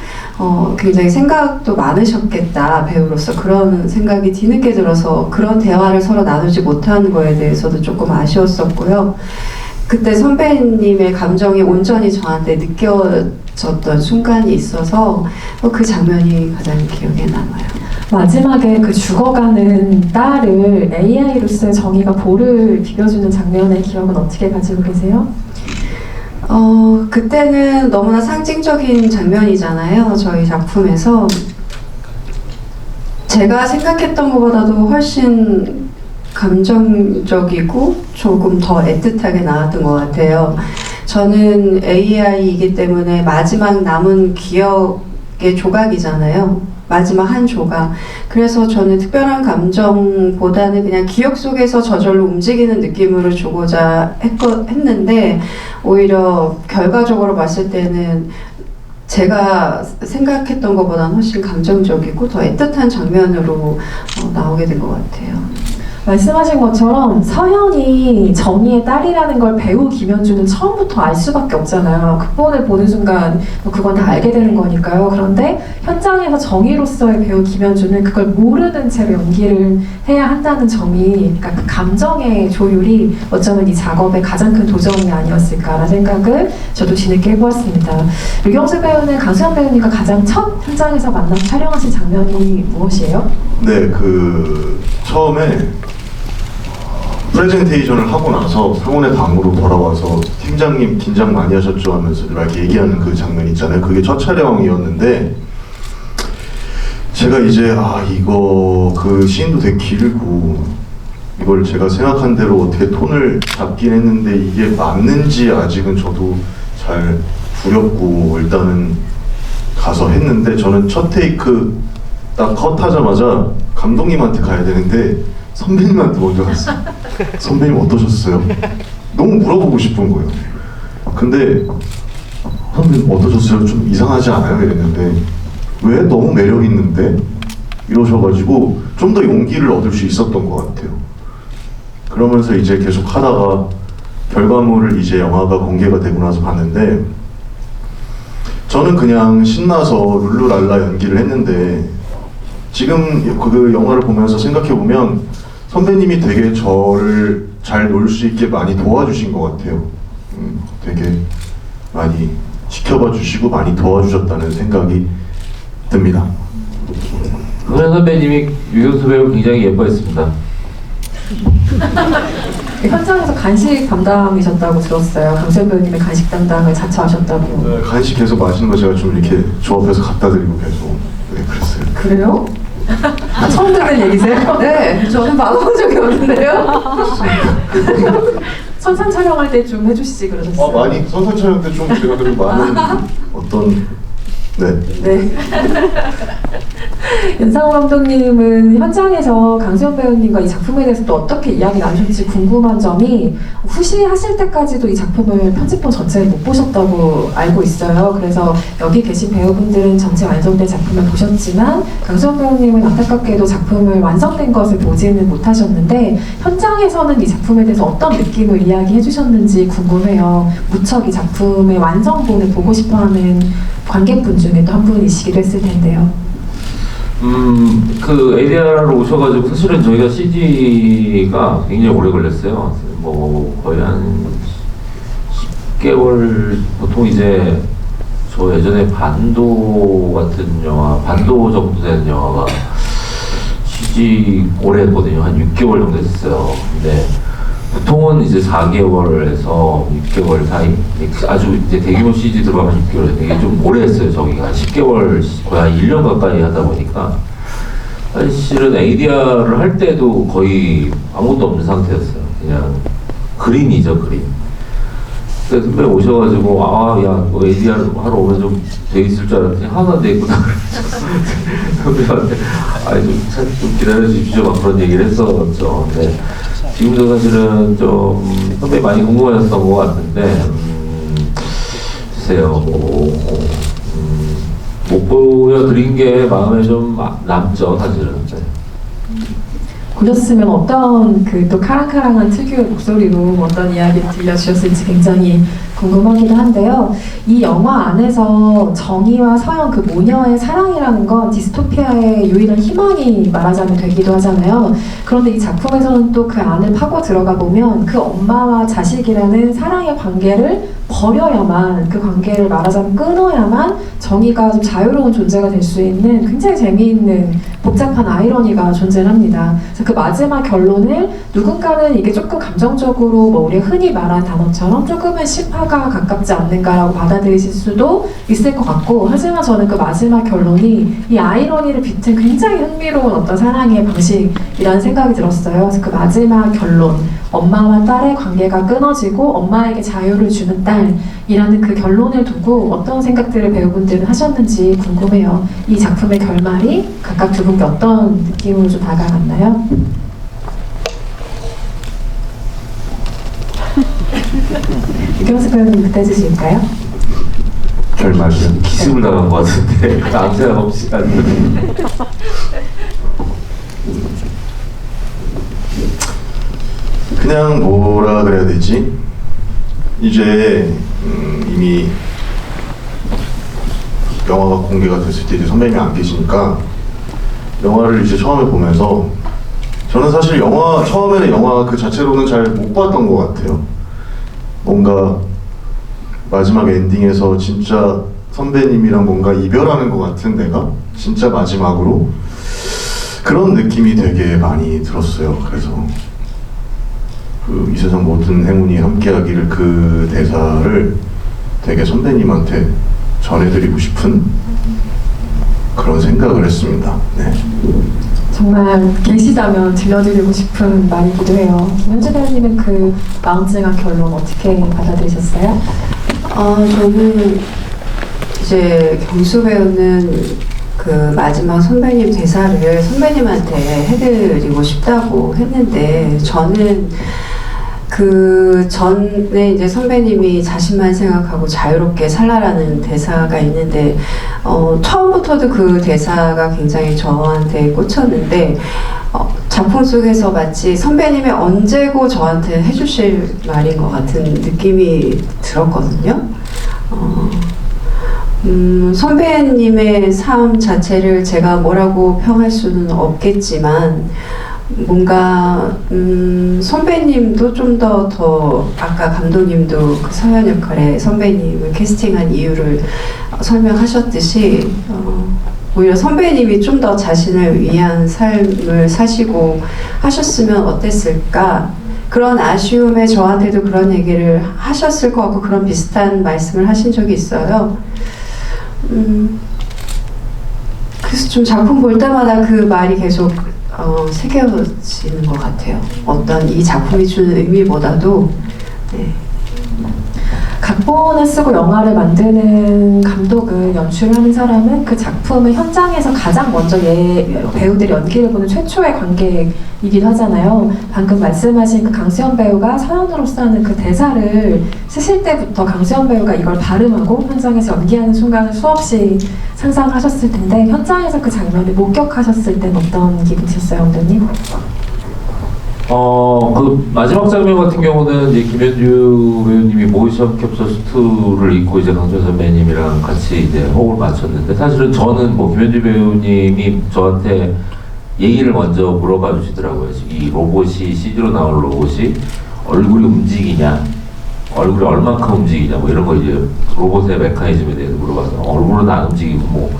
[SPEAKER 2] 굉장히 생각도 많으셨겠다, 배우로서. 그런 생각이 뒤늦게 들어서 그런 대화를 서로 나누지 못한 거에 대해서도 조금 아쉬웠었고요. 그때 선배님의 감정이 온전히 저한테 느껴졌던 순간이 있어서 그 장면이 가장 기억에 남아요.
[SPEAKER 1] 마지막에 그 죽어가는 딸을 AI로서의 정의가 볼을 비벼주는 장면의 기억은 어떻게 가지고 계세요?
[SPEAKER 2] 그때는 너무나 상징적인 장면이잖아요. 저희 작품에서. 제가 생각했던 것보다도 훨씬 감정적이고 조금 더 애틋하게 나왔던 것 같아요. 저는 AI이기 때문에 마지막 남은 기억의 조각이잖아요. 마지막 한 조각. 그래서 저는 특별한 감정보다는 그냥 기억 속에서 저절로 움직이는 느낌으로 주고자 했는데, 오히려 결과적으로 봤을 때는 제가 생각했던 것보다는 훨씬 감정적이고 더 애틋한 장면으로 나오게 된 것 같아요.
[SPEAKER 1] 말씀하신 것처럼 서현이 정희의 딸이라는 걸 배우 김현주는 처음부터 알 수밖에 없잖아요. 극본을 보는 순간 그건 다 알게 되는 거니까요. 그런데 현장에서 정희로서의 배우 김현주는 그걸 모르는 채로 연기를 해야 한다는 점이, 그러니까 그 감정의 조율이 어쩌면 이 작업의 가장 큰 도전이 아니었을까라는 생각을 저도 뒤늦게 해보았습니다. 류경수 배우는 강수현 배우님과 가장 첫 현장에서 만나 촬영하신 장면이 무엇이에요?
[SPEAKER 3] 네, 처음에 프레젠테이션을 하고 나서 상훈의 방으로 돌아와서 팀장님 긴장 많이 하셨죠 하면서 이렇게 얘기하는 그 장면 있잖아요. 그게 첫 촬영이었는데, 제가 이제 이거 그 씬도 되게 길고 이걸 제가 생각한 대로 어떻게 톤을 잡긴 했는데 이게 맞는지 아직은 저도 잘 두렵고, 일단은 가서 했는데, 저는 첫 테이크 딱 컷하자마자 감독님한테 가야 되는데 선배님한테 먼저 갔어요. 선배님 어떠셨어요? 너무 물어보고 싶은 거예요. 근데 선배님 어떠셨어요? 좀 이상하지 않아요? 이랬는데, 왜? 너무 매력 있는데? 이러셔가지고 좀 더 용기를 얻을 수 있었던 것 같아요. 그러면서 이제 계속 하다가 결과물을 이제 영화가 공개가 되고 나서 봤는데, 저는 그냥 신나서 룰루랄라 연기를 했는데, 지금 그 영화를 보면서 생각해보면 선배님이 되게 저를 잘 놀 수 있게 많이 도와주신 것 같아요. 되게 많이 지켜봐 주시고 많이 도와주셨다는 생각이 듭니다.
[SPEAKER 4] 노현 선배님이 유경수 배우 굉장히 예뻐했습니다.
[SPEAKER 1] 현장에서 간식 담당이셨다고 들었어요. 강수현 배우님의 간식 담당을 자처하셨다고.
[SPEAKER 3] 간식 계속 마시는 거 제가 좀 이렇게 조합해서 갖다 드리고 계속 그랬어요.
[SPEAKER 1] 그래요? 처음 듣는 얘기세요?
[SPEAKER 2] 네, 저는 받아본 적이 없는데요.
[SPEAKER 1] 선상 촬영할 때 좀 해주시지 그러셨어요.
[SPEAKER 3] 많이 선상 촬영 때 좀 제가 그래도 많은 어떤
[SPEAKER 1] 네. 연상호 감독님은 현장에서 강수현 배우님과 이 작품에 대해서 또 어떻게 이야기 나누셨는지 궁금한 점이, 후시하실 때까지도 이 작품을 편집본 전체를 못 보셨다고 알고 있어요. 그래서 여기 계신 배우분들은 전체 완성된 작품을 보셨지만 강수현 배우님은 안타깝게도 작품을 완성된 것을 보지는 못하셨는데, 현장에서는 이 작품에 대해서 어떤 느낌을 이야기해 주셨는지 궁금해요. 무척 이 작품의 완성본을 보고 싶어하는 관객분 중에 또 한 분이시기도 했을 텐데요.
[SPEAKER 4] 그 ADR로 오셔가지고 사실은 저희가 CG가 굉장히 오래 걸렸어요. 뭐 거의 한 10개월. 보통 이제 저 예전에 반도 같은 영화, 반도 정도 되는 영화가 CG 오래 했거든요. 한 6개월 정도 했어요. 근데 보통은 이제 4개월에서 6개월 사이, 아주 이제 대규모 CG 들어가면 6개월, 되게 좀 오래 했어요. 저기가 한 10개월, 거의 한 1년 가까이 하다 보니까 사실은 ADR을 할 때도 거의 아무것도 없는 상태였어요. 그냥 그림이죠, 그림. 근데 선배 오셔가지고 너 ADR 하러 오면 좀 돼 있을 줄 알았더니 하나도 안 돼 있구나. 선배한테 좀 기다려 주십시오, 막 그런 얘기를 했었죠. 근데 지금도 사실은 좀 선배님 많이 궁금하셨던 것 같은데, 글쎄요, 못 보여드린 게 마음에 좀 남죠, 사실은. 네.
[SPEAKER 1] 보셨으면 어떤 그 또 카랑카랑한 특유의 목소리로 어떤 이야기를 들려주셨을지 굉장히 궁금하기도 한데요. 이 영화 안에서 정의와 서영 그 모녀의 사랑이라는 건 디스토피아의 유일한 희망이 말하자면 되기도 하잖아요. 그런데 이 작품에서는 또 그 안을 파고 들어가 보면 그 엄마와 자식이라는 사랑의 관계를 버려야만, 그 관계를 말하자면 끊어야만 정의가 좀 자유로운 존재가 될 수 있는 굉장히 재미있는 복잡한 아이러니가 존재합니다. 그래서 그 마지막 결론을 누군가는 이게 조금 감정적으로 뭐 우리가 흔히 말하는 단어처럼 조금은 심파가 가깝지 않는가라고 받아들이실 수도 있을 것 같고, 하지만 저는 그 마지막 결론이 이 아이러니를 비튼 굉장히 흥미로운 어떤 사랑의 방식이라는 생각이 들었어요. 그래서 그 마지막 결론, 엄마와 딸의 관계가 끊어지고 엄마에게 자유를 주는 딸이라는 그 결론을 두고 어떤 생각들을 배우분들은 하셨는지 궁금해요. 이 작품의 결말이 각각 두 분께 어떤 느낌으로 좀 다가갔나요? 유경수 배우님 부터 해주실까요?
[SPEAKER 3] 결말이요?
[SPEAKER 4] 기습을 당한 것 같은데 아무 생각 없이 하는.
[SPEAKER 3] 그냥 뭐라 그래야 되지? 이제 이미 영화가 공개가 됐을 때 이제 선배님이 안 계시니까 영화를 이제 처음에 보면서 저는 사실 처음에는 영화 그 자체로는 잘 못 봤던 것 같아요. 뭔가 마지막 엔딩에서 진짜 선배님이랑 뭔가 이별하는 것 같은, 내가 진짜 마지막으로 그런 느낌이 되게 많이 들었어요. 그래서 이 세상 모든 행운이 함께하기를, 그 대사를 되게 선배님한테 전해드리고 싶은 그런 생각을 했습니다. 네.
[SPEAKER 1] 정말 계시다면 들려드리고 싶은 말이기도 해요. 김현주 배우님은 그 마음찡한 결론 어떻게 받아들이셨어요?
[SPEAKER 2] 저는 이제 경수 배우는 그 마지막 선배님 대사를 선배님한테 해드리고 싶다고 했는데, 저는 그 전에 이제 선배님이 자신만 생각하고 자유롭게 살라라는 대사가 있는데, 처음부터도 그 대사가 굉장히 저한테 꽂혔는데, 작품 속에서 마치 선배님이 언제고 저한테 해주실 말인 것 같은 느낌이 들었거든요. 선배님의 삶 자체를 제가 뭐라고 평할 수는 없겠지만, 뭔가 선배님도 좀 더 아까 감독님도 그 서연 역할에 선배님을 캐스팅한 이유를 설명하셨듯이, 오히려 선배님이 좀 더 자신을 위한 삶을 사시고 하셨으면 어땠을까, 그런 아쉬움에 저한테도 그런 얘기를 하셨을 것 같고, 그런 비슷한 말씀을 하신 적이 있어요. 그래서 좀 작품 볼 때마다 그 말이 계속 새겨지는 것 같아요. 어떤 이 작품이 주는 의미보다도. 네.
[SPEAKER 1] 각본을 쓰고 영화를 만드는 감독은, 연출을 하는 사람은 그 작품을 현장에서 가장 먼저 배우들이 연기를 보는 최초의 관객이기도 하잖아요. 방금 말씀하신 그 강수연 배우가 서연으로서 하는 그 대사를 쓰실 때부터 강수연 배우가 이걸 발음하고 현장에서 연기하는 순간을 수없이 상상하셨을 텐데, 현장에서 그 장면을 목격하셨을 때는 어떤 기분이셨어요, 감독님?
[SPEAKER 4] 그 마지막 장면 같은 경우는 이제 김현주 배우님이 모션 캡처 수트를 입고 이제 강준 선배님이랑 같이 이제 호흡을 맞췄는데, 사실은 저는 뭐 김현주 배우님이 저한테 얘기를 먼저 물어봐 주시더라고요. 이 로봇이, CG로 나올 로봇이 얼굴이 움직이냐, 얼굴이 얼만큼 움직이냐, 뭐 이런 거 이제 로봇의 메커니즘에 대해서 물어봐서 얼굴은 안 움직이고 뭐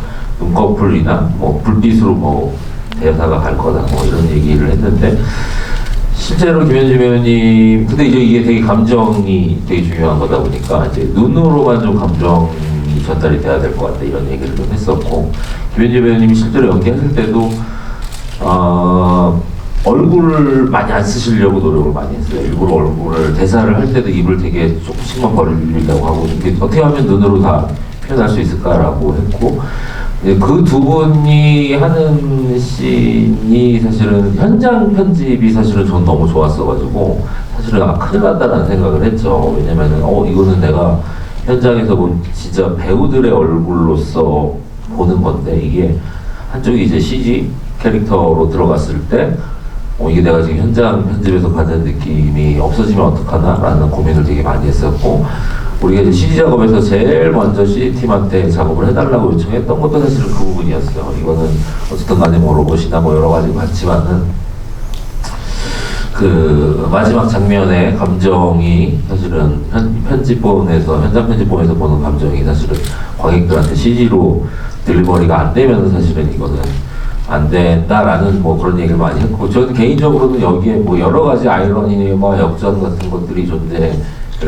[SPEAKER 4] 눈꺼풀이나 뭐 불빛으로 뭐 대사가 갈 거다, 뭐 이런 얘기를 했는데, 실제로 김현주 배우님, 근데 이제 이게 되게 감정이 되게 중요한 거다 보니까 이제 눈으로만 좀 감정이 전달이 돼야 될 것 같다, 이런 얘기를 좀 했었고, 김현주 배우님이 실제로 연기하실 때도 얼굴을 많이 안 쓰시려고 노력을 많이 했어요. 일부러 얼굴을, 대사를 할 때도 입을 되게 조금씩만 벌리려고 하고, 이게 어떻게 하면 눈으로 다 표현할 수 있을까라고 했고, 그 두 분이 하는 씬이 사실은 현장 편집이 사실은 전 너무 좋았어가지고, 사실은 큰일 났다라는 생각을 했죠. 왜냐면은 이거는 내가 현장에서 본 진짜 배우들의 얼굴로서 보는 건데, 이게 한쪽이 이제 CG 캐릭터로 들어갔을 때 이게 내가 지금 현장 편집에서 받는 느낌이 없어지면 어떡하나라는 고민을 되게 많이 했었고, 우리가 이제 CD 작업에서 제일 먼저 CD팀한테 작업을 해달라고 요청했던 것도 사실은 그 부분이었어요. 이거는 어쨌든 간에 뭐 로봇이나 뭐 여러 가지 같지만은 그 마지막 장면의 감정이 사실은 현장 편집본에서 보는 감정이 사실은 관객들한테 CG로 딜리버리가 안 되면 사실은 이거는 안 된다라는 뭐 그런 얘기를 많이 했고, 저는 개인적으로는 여기에 뭐 여러 가지 아이러니와 역전 같은 것들이 존재를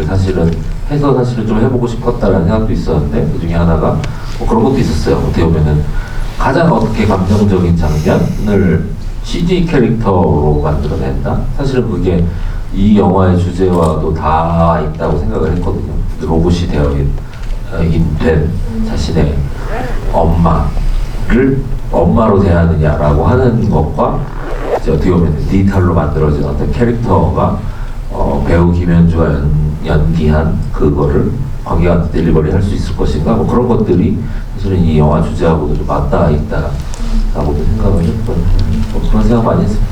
[SPEAKER 4] 사실은 해서 사실은 좀 해보고 싶었다라는 생각도 있었는데, 그 중에 하나가 뭐 그런 것도 있었어요. 어떻게 보면은 가장 어떻게 감정적인 장면을 CG 캐릭터로 만들어낸다? 사실은 그게 이 영화의 주제와도 다 있다고 생각을 했거든요. 로봇이 된 자신의 엄마를 엄마로 대하느냐라고 하는 것과 이제 어떻게 보면 디지털로 만들어진 어떤 캐릭터가 배우 김현주가 연기한 그거를 관객한테 딜리버리 할 수 있을 것인가, 뭐 그런 것들이 사실은 이 영화 주제하고도 좀 맞닿아 있다라고 생각을 했거든요. 뭐 그런 생각 많이 했습니다.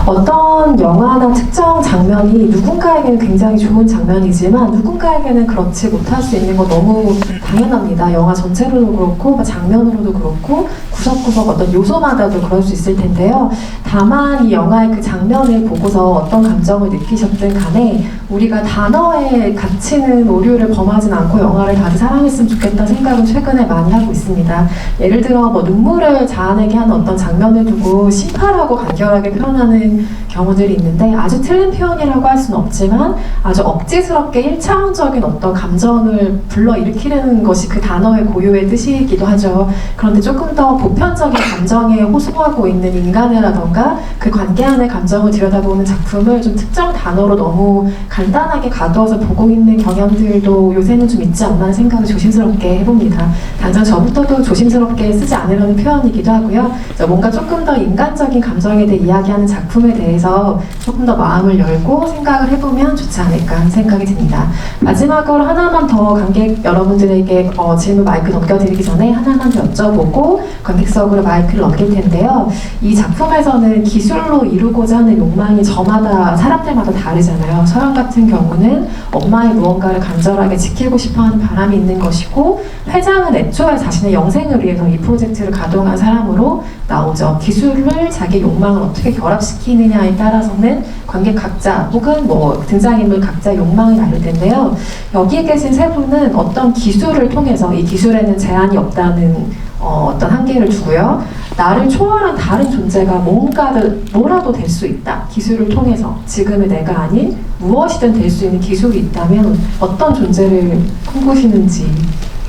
[SPEAKER 1] 어떤 영화나 특정 장면이 누군가에게는 굉장히 좋은 장면이지만 누군가에게는 그렇지 못할 수 있는 거 너무 당연합니다. 영화 전체로도 그렇고 장면으로도 그렇고 구석구석 어떤 요소마다도 그럴 수 있을 텐데요. 다만 이 영화의 그 장면을 보고서 어떤 감정을 느끼셨든 간에 우리가 단어에 갇히는 오류를 범하진 않고 영화를 다들 사랑했으면 좋겠다 생각은 최근에 많이 하고 있습니다. 예를 들어 뭐 눈물을 자아내게 하는 어떤 장면을 두고 심파라고 간결하게 표현하는 경우들이 있는데, 아주 틀린 표현이라고 할 수는 없지만 아주 억지스럽게 1차원적인 어떤 감정을 불러일으키려는 것이 그 단어의 고유의 뜻이기도 하죠. 그런데 조금 더 보편적인 감정에 호소하고 있는 인간이라던가 그 관계 안의 감정을 들여다보는 작품을 좀 특정 단어로 너무 간단하게 가두어서 보고 있는 경향들도 요새는 좀 있지 않나 하는 생각을 조심스럽게 해봅니다. 당장 저부터도 조심스럽게 쓰지 않으려는 표현이기도 하고요. 뭔가 조금 더 인간적인 감정에 대해 이야기하는 작품에 대해서 조금 더 마음을 열고 생각을 해보면 좋지 않을까 하는 생각이 듭니다. 마지막으로 하나만 더 관객 여러분들에게 질문 마이크 넘겨드리기 전에 하나만 더 여쭤보고 관객석으로 마이크를 넘길 텐데요. 이 작품에서는 기술로 이루고자 하는 욕망이 저마다 사람들마다 다르잖아요. 서양 같은 경우는 엄마의 무언가를 간절하게 지키고 싶어하는 바람이 있는 것이고, 회장은 애초에 자신의 영생을 위해서 이 프로젝트를 가동한 사람으로 나오죠. 기술을 자기 욕망을 어떻게 결합시키느냐에 따라서는 관객 각자 혹은 뭐 등장인물 각자 욕망이 다를 텐데요. 여기에 계신 세 분은 어떤 기술을 통해서, 이 기술에는 제한이 없다는 어떤 한계를 두고요. 나를 초월한 다른 존재가 뭐라도 될 수 있다. 기술을 통해서 지금의 내가 아닌 무엇이든 될 수 있는 기술이 있다면 어떤 존재를 꿈꾸시는지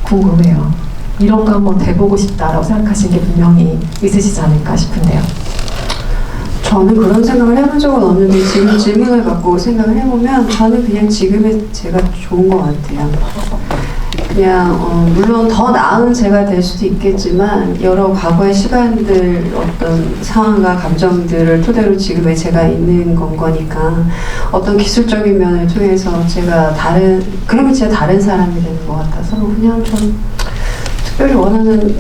[SPEAKER 1] 궁금해요. 이런 거 한번 돼보고 싶다라고 생각하시는 게 분명히 있으시지 않을까 싶은데요.
[SPEAKER 2] 저는 그런 생각을 해본 적은 없는데, 지금 질문을 갖고 생각을 해보면 저는 그냥 지금의 제가 좋은 것 같아요. 그냥 물론 더 나은 제가 될 수도 있겠지만 여러 과거의 시간들, 어떤 상황과 감정들을 토대로 지금의 제가 있는 건 거니까, 어떤 기술적인 면을 통해서 그러면 진짜 다른 사람이 되는 것 같아서 그냥 전 특별히 원하는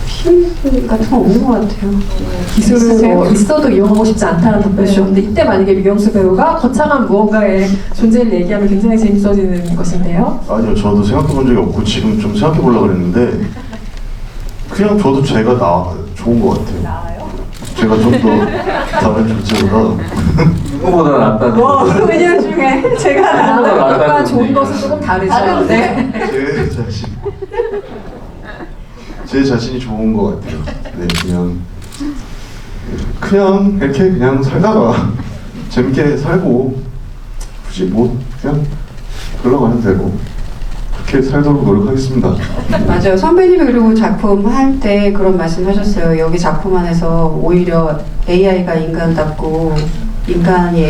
[SPEAKER 2] 힘 같은 거 없는 것 같아요.
[SPEAKER 1] 기술을 있어도 이용하고 싶지 않다는 답변을 주셨는데, 이때 만약에 미경수 배우가 거창한 무언가의 존재를 얘기하면 굉장히 재밌어지는 것인데요.
[SPEAKER 3] 아니요, 저도 생각해본 적이 없고 지금 좀 생각해보려고 그랬는데 그냥 저도 제가 좋은 것 같아요. 나아요? 제가 좀 더 다른 존재보다
[SPEAKER 4] 누구보다 낫다는.
[SPEAKER 2] 그냥 중에 제가
[SPEAKER 1] 나는 것과 좋은 것은 조금 다르죠. 네.
[SPEAKER 3] 제 자신이 좋은 것 같아요. 네, 그냥 이렇게 그냥 살다가 재밌게 살고, 굳이 뭐 그냥 흘러가면 되고 그렇게 살도록 노력하겠습니다.
[SPEAKER 2] 맞아요. 선배님이 그리고 작품 할 때 그런 말씀하셨어요. 여기 작품 안에서 오히려 AI가 인간답고 인간이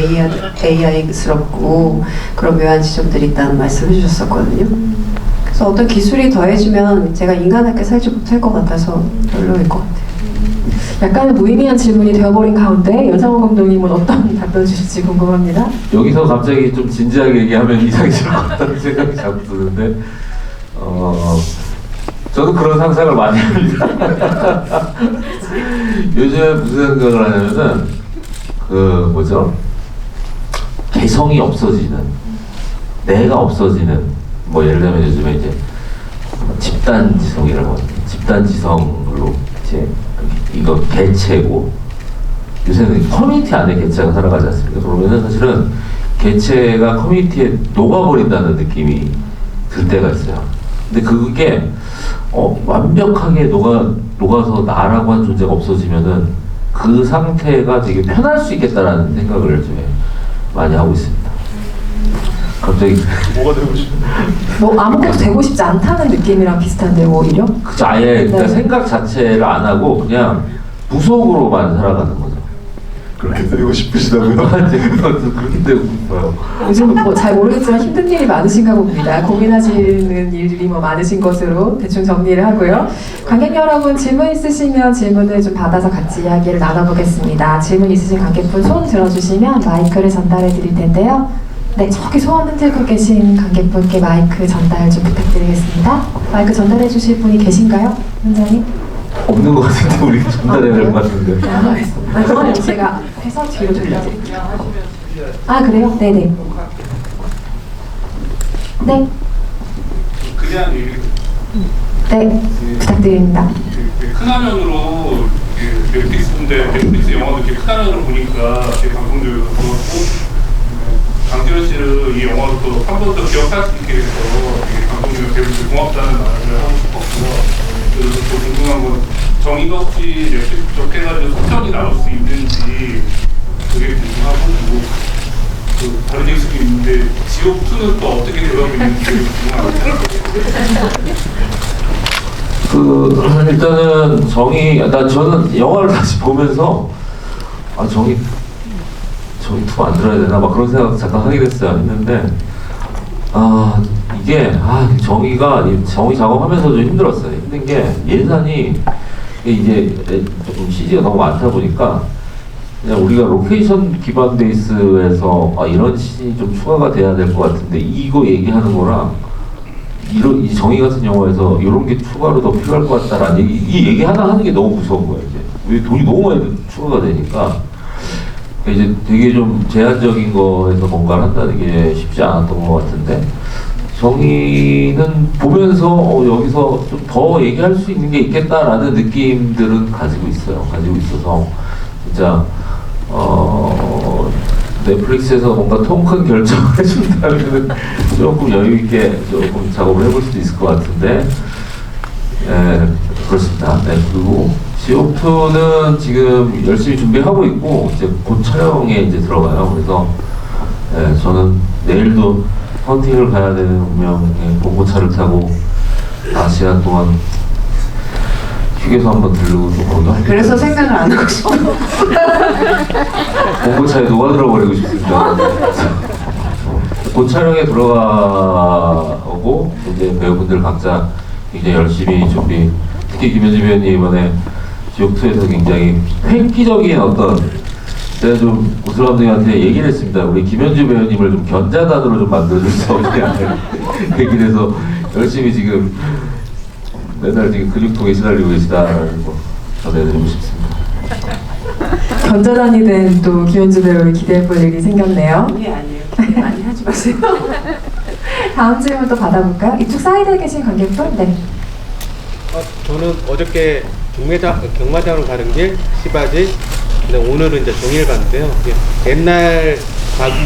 [SPEAKER 2] AI스럽고 그런 묘한 지점들이 있다는 말씀을 해주셨었거든요. 그래서 어떤 기술이 더해지면 제가 인간답게 살지 못할 것 같아서 별로일 것 같아요.
[SPEAKER 1] 약간의 무의미한 질문이 되어버린 가운데 연상원 감독님은 어떤 답변을 주실지 궁금합니다.
[SPEAKER 4] 여기서 갑자기 좀 진지하게 얘기하면 이상해질 것 같다는 생각이 자꾸 드는데, 저도 그런 상상을 많이 합니다. 요즘에 무슨 생각을 하냐면은, 그 뭐죠? 개성이 없어지는, 내가 없어지는, 뭐 예를 들면 요즘에 이제 집단지성이라고 하죠. 집단지성으로 이제 이거 개체고, 요새는 커뮤니티 안에 개체가 살아가지 않습니까? 그러면은 사실은 개체가 커뮤니티에 녹아버린다는 느낌이 들 때가 있어요. 근데 그게 완벽하게 녹아서 나라고 한 존재가 없어지면은 그 상태가 되게 편할 수 있겠다라는 생각을 요즘에 많이 하고 있습니다. 갑자기
[SPEAKER 3] 뭐가 되고 싶은데?
[SPEAKER 1] 뭐 아무것도 되고 싶지 않다는 느낌이랑 비슷한데요, 오히려?
[SPEAKER 4] 그쵸, 아예 그러니까
[SPEAKER 1] 네.
[SPEAKER 4] 생각 자체를 안 하고 그냥 부속으로만 살아가는 거죠.
[SPEAKER 3] 그렇게 되고 싶으시다고요?
[SPEAKER 4] 그렇게 되고 싶어요.
[SPEAKER 1] 요즘 뭐 잘 모르겠지만 힘든 일이 많으신가 봅니다. 고민하시는 일들이 뭐 많으신 것으로 대충 정리를 하고요. 관객 여러분 질문 있으시면 질문을 좀 받아서 같이 이야기를 나눠보겠습니다. 질문 있으신 관객분 손 들어주시면 마이크를 전달해 드릴 텐데요. 네, 저기 소원 흔들고 계신 관객분께 마이크 전달 좀 부탁드리겠습니다. 마이크 전달해 주실 분이 계신가요, 원장님?
[SPEAKER 4] 없는 것 같은데 우리 전달해야 될 것 같은데.
[SPEAKER 1] 그러면 제가 해서 뒤로 돌려드릴게요. 아, 그래요? 네네. 네,
[SPEAKER 5] 그냥
[SPEAKER 1] 네, 부탁드립니다.
[SPEAKER 5] 큰 화면으로 넷플릭스 영화도 이렇게 큰 화면으로 보니까 되게 감동적이고 고맙고 강지현 씨를 이 영화로 또 한 번 더 기억할 수 있게 돼서 되게 감동적이고 배우들 고맙다는 말을 하고 싶었고요. 그리고 또 궁금한 건 정의가 혹시 넷플릭스 쪽 해가지고 속편이 나올 수 있는지 그게 궁금하고 그리고 그 다른 얘기일 수도 있는데 지옥2는 또 어떻게 되어가고 있는지 되게 궁금합니다.
[SPEAKER 4] 일단은 저는 영화를 다시 보면서 정의 2 만들어야 되나 막 그런 생각 잠깐 하게 됐어요. 했는데 이게 정의 작업하면서 좀 힘들었어요. 힘든 게 예산이 이제 조금 CG가 너무 많다 보니까 그냥 우리가 로케이션 기반 베이스에서 이런 씬이 좀 추가가 돼야 될 것 같은데 이거 얘기하는 거랑 이 정의 같은 영화에서 이런 게 추가로 더 필요할 것 같다라는 이 얘기 하나 하는 게 너무 무서운 거예요. 이제 왜 돈이 너무 많이 추가가 되니까 이제 되게 좀 제한적인 거에서 뭔가를 한다는 게 쉽지 않았던 것 같은데 정의는 보면서 여기서 좀 더 얘기할 수 있는 게 있겠다라는 느낌들은 가지고 있어서 진짜 넷플릭스에서 뭔가 통 큰 결정을 해준다면 조금 여유 있게 조금 작업을 해볼 수도 있을 것 같은데 그렇습니다. 네, 그리고 지옥2는 지금 열심히 준비하고 있고 이제 곧 촬영에 이제 들어가요. 그래서 저는 내일도 헌팅을 가야 되는 운명의 봉고차를 타고 4시간 동안 휴게소 한번 들르고 좀 거기도
[SPEAKER 2] 그래서 생각을 안 하고 싶어.
[SPEAKER 4] 봉고차에 녹아들어 버리고 싶습니다. 곧 촬영에 들어가고 이제 배우분들 각자 굉장히 열심히 준비. 특히 김현지 배우님 이번에 지옥2에서 굉장히 획기적인 제가 좀 오슬 감독님한테 얘기를 했습니다. 우리 김현주 배우님을 좀 견자단으로 좀 만들어줄 수 없냐 얘기를 해서 열심히 지금 맨날 지금 근육통에 시달리고 계시다라는 거 전해드리고 싶습니다.
[SPEAKER 1] 견자단이 된 또 김현주 배우를 기대해볼 일이 생겼네요.
[SPEAKER 2] 아니에요. 많이 하지 마세요.
[SPEAKER 1] 다음 질문 또 받아볼까요? 이쪽 사이드에 계신 관객분? 네.
[SPEAKER 6] 저는 어저께 경마장으로 가는 길, 시바지, 오늘은 이제 종일 봤는데요. 옛날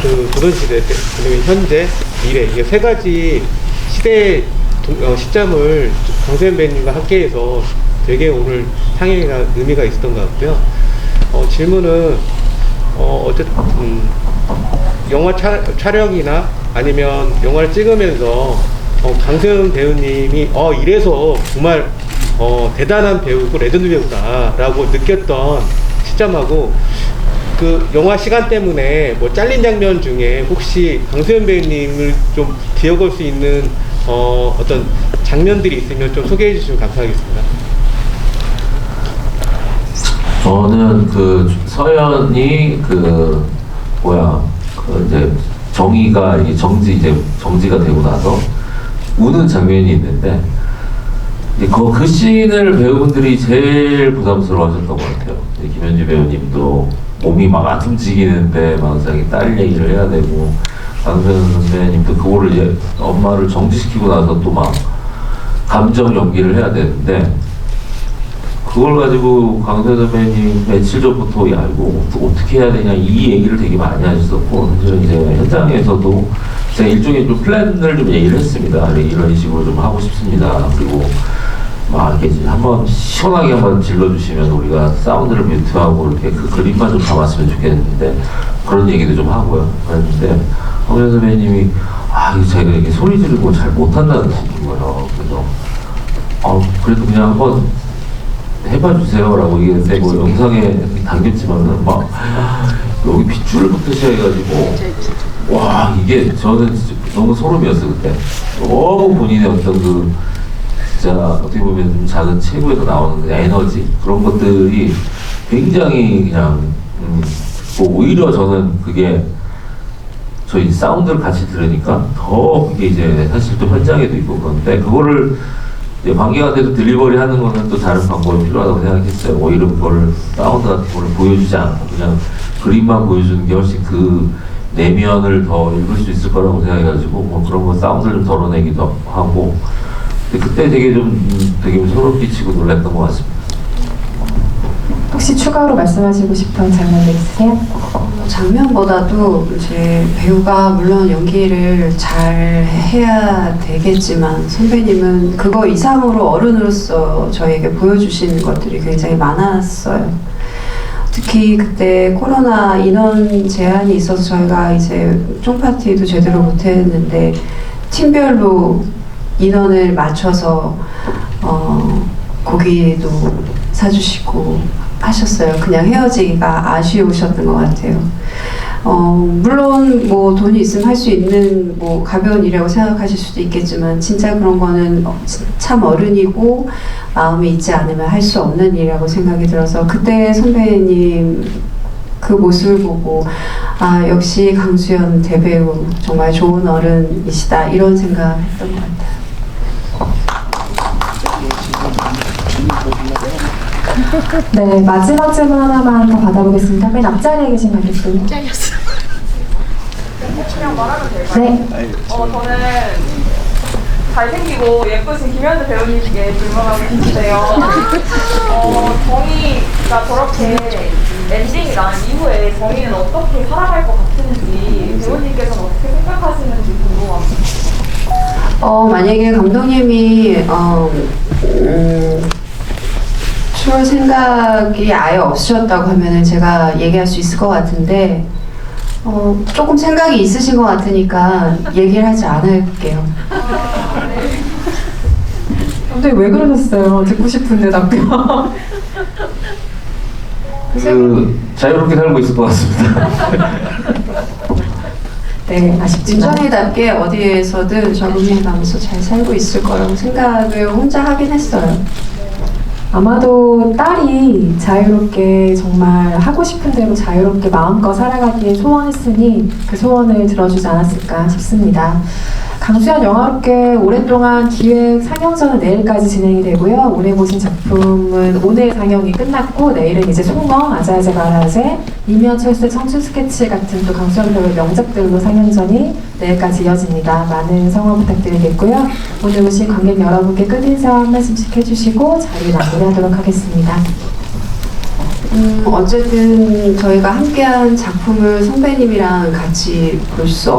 [SPEAKER 6] 그 조선시대 때, 그다음에 현재, 미래, 이게 세 가지 시대의 시점을 강세현 배우님과 함께해서 되게 오늘 상영회가 의미가 있었던 것 같고요. 질문은 어쨌든 영화 촬영이나 아니면 영화를 찍으면서 강세현 배우님이 이래서 정말 대단한 배우고 레전드 배우다라고 느꼈던 시점하고 그 영화 시간 때문에 뭐 잘린 장면 중에 혹시 강세현 배우님을 좀 기억할 수 있는 어떤 장면들이 있으면 좀 소개해 주시면 감사하겠습니다.
[SPEAKER 4] 저는 그 서연이 이제 정의가 이제 정지가 되고 나서 우는 장면이 있는데 그 씬을 배우분들이 제일 부담스러워하셨던 것 같아요. 김현주 배우님도 몸이 막 안 움직이는데 막 자기 딸 얘기를 해야 되고, 강소연 선배님도 그거를 이제 엄마를 정지시키고 나서 또 막 감정 연기를 해야 되는데, 그걸 가지고 강소연 선배님 며칠 전부터 야 이거 어떻게 해야 되냐 이 얘기를 되게 많이 하셨었고, 사실은 이제 현장에서도 제가 일종의 좀 플랜을 좀 얘기를 했습니다. 이런 식으로 좀 하고 싶습니다. 그리고 막 이렇게 한번 시원하게 한번 질러주시면 우리가 사운드를 뮤트하고 이렇게 그 그림만 좀 담았으면 좋겠는데, 그런 얘기도 좀 하고요. 그랬는데 황현 선배님이 이거 자기가 이렇게 소리 지르고 잘 못한다는 거예요. 그래서 그래도 그냥 한번 해봐 주세요라고 얘기했는데, 뭐 영상에 담겼지만은 막 여기 핏줄부터 시작해가지고 와 이게 저는 진짜 너무 소름이었어요 그때. 너무 본인의 어떤 그 진짜 어떻게 보면 좀 작은 체구에서 나오는 그 에너지 그런 것들이 굉장히 그냥 뭐 오히려 저는 그게 저희 사운드를 같이 들으니까 더 그게 이제 사실 또 현장에도 있고 그런데, 그거를 관객한테도 딜리버리 하는 거는 또 다른 방법이 필요하다고 생각했어요. 오히려 그거를 사운드 같은 거를 보여주지 않고 그냥 그림만 보여주는 게 훨씬 그 내면을 더 읽을 수 있을 거라고 생각해가지고 뭐 그런 거 사운드를 좀 덜어내기도 하고, 근데 그때 되게 소름 끼치고 놀랐던 것 같습니다.
[SPEAKER 1] 혹시 추가로 말씀하시고 싶은 장면들 있으세요?
[SPEAKER 2] 장면보다도 이제 배우가 물론 연기를 잘 해야 되겠지만 선배님은 그거 이상으로 어른으로서 저에게 보여주시는 것들이 굉장히 많았어요. 특히 그때 코로나 인원 제한이 있어서 저희가 이제 쫑파티도 제대로 못했는데 팀별로 인원을 맞춰서 고기도 사주시고 하셨어요. 그냥 헤어지기가 아쉬우셨던 것 같아요. 물론 뭐 돈이 있으면 할 수 있는 뭐 가벼운 일이라고 생각하실 수도 있겠지만 진짜 그런 거는 참 어른이고 마음이 있지 않으면 할 수 없는 일이라고 생각이 들어서 그때 선배님 그 모습을 보고 역시 강수연 대배우 정말 좋은 어른이시다 이런 생각했던 것 같아요.
[SPEAKER 1] 네, 마지막 질문 하나만 더 받아보겠습니다. 맨 앞자리에 계신 관객분.
[SPEAKER 7] 그냥 말하면 될까요?
[SPEAKER 1] 네.
[SPEAKER 7] 저는 잘생기고 예쁘신 김현주 배우님께 질문하고 싶은데요. 정의가 저렇게 엔딩이 난 이후에 정의는 어떻게 살아갈 것 같은지 배우님께서는 어떻게 생각하시는지 궁금합니다.
[SPEAKER 2] 만약에 감독님이 줄 생각이 아예 없으셨다고 하면은 제가 얘기할 수 있을 것 같은데 조금 생각이 있으신 것 같으니까 얘기를 하지 않을게요.
[SPEAKER 1] 근데 왜 그러셨어요? 듣고 싶은데 답변.
[SPEAKER 4] 자유롭게 살고 있을 것 같습니다.
[SPEAKER 1] 네, 아쉽지만.
[SPEAKER 2] 인정이답게 어디에서든 적응해가면서 잘 살고 있을 거라고 생각을 혼자 하긴 했어요.
[SPEAKER 1] 아마도 딸이 자유롭게 정말 하고 싶은 대로 자유롭게 마음껏 살아가길 소원했으니 그 소원을 들어주지 않았을까 싶습니다. 강수연 영화롭게 오랫동안 기획 상영전은 내일까지 진행이 되고요. 오늘 보신 작품은 오늘 상영이 끝났고 내일은 이제 송멍, 아자아자 가라제, 이면철수의 청춘 스케치 같은 또 강수연 배우의 명작들로 상영전이 내일까지 이어집니다. 많은 성원 부탁드리겠고요. 오늘 오신 관객 여러분께 끝인사 한 말씀씩 해주시고 자리 마무리하도록 하겠습니다.
[SPEAKER 2] 어쨌든 저희가 함께한 작품을 선배님이랑 같이 볼 수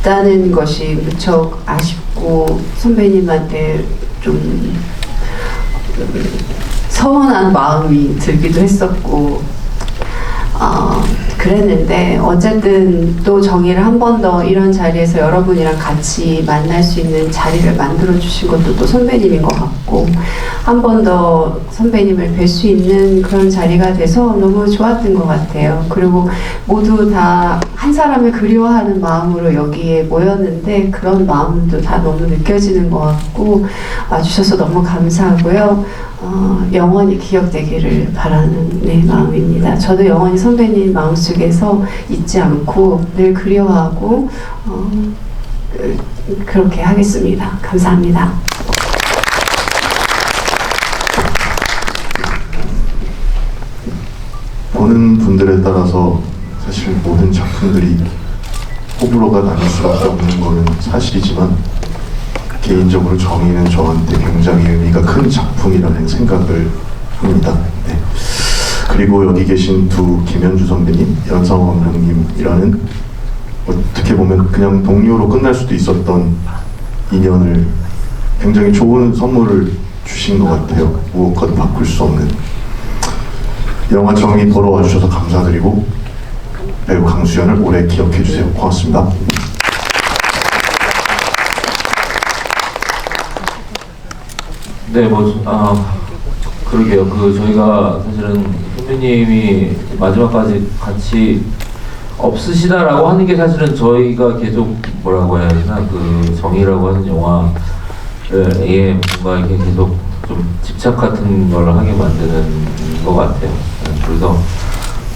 [SPEAKER 2] 없다는 것이 무척 아쉽고 선배님한테 좀 서운한 마음이 들기도 했었고 그랬는데 어쨌든 또 정의를 한 번 더 이런 자리에서 여러분이랑 같이 만날 수 있는 자리를 만들어 주신 것도 또 선배님인 것 같고 한 번 더 선배님을 뵐 수 있는 그런 자리가 돼서 너무 좋았던 것 같아요. 그리고 모두 다 한 사람을 그리워하는 마음으로 여기에 모였는데 그런 마음도 다 너무 느껴지는 것 같고 와주셔서 너무 감사하고요. 영원히 기억되기를 바라는 마음입니다. 저도 영원히 선배님 마음속에서 잊지 않고 늘 그리워하고 그렇게 하겠습니다. 감사합니다.
[SPEAKER 3] 보는 분들에 따라서 사실 모든 작품들이 호불호가 나뉠 수밖에 없는 거는 사실이지만 개인적으로 정의는 저한테 굉장히 의미가 큰 작품이라는 생각을 합니다. 네. 그리고 여기 계신 두 김현주 선배님, 연상호 감독님이라는 어떻게 보면 그냥 동료로 끝날 수도 있었던 인연을 굉장히 좋은 선물을 주신 것 같아요. 무엇과도 바꿀 수 없는. 영화 정의 보러 와주셔서 감사드리고 배우 강수연을 오래 기억해 주세요. 고맙습니다.
[SPEAKER 4] 네, 그러게요. 저희가 사실은 선배님이 마지막까지 같이 없으시다라고 하는 게 사실은 저희가 계속 뭐라고 해야 되나, 정의라고 하는 영화에 뭔가 이렇게 계속 좀 집착 같은 걸 하게 만드는 것 같아요. 그래서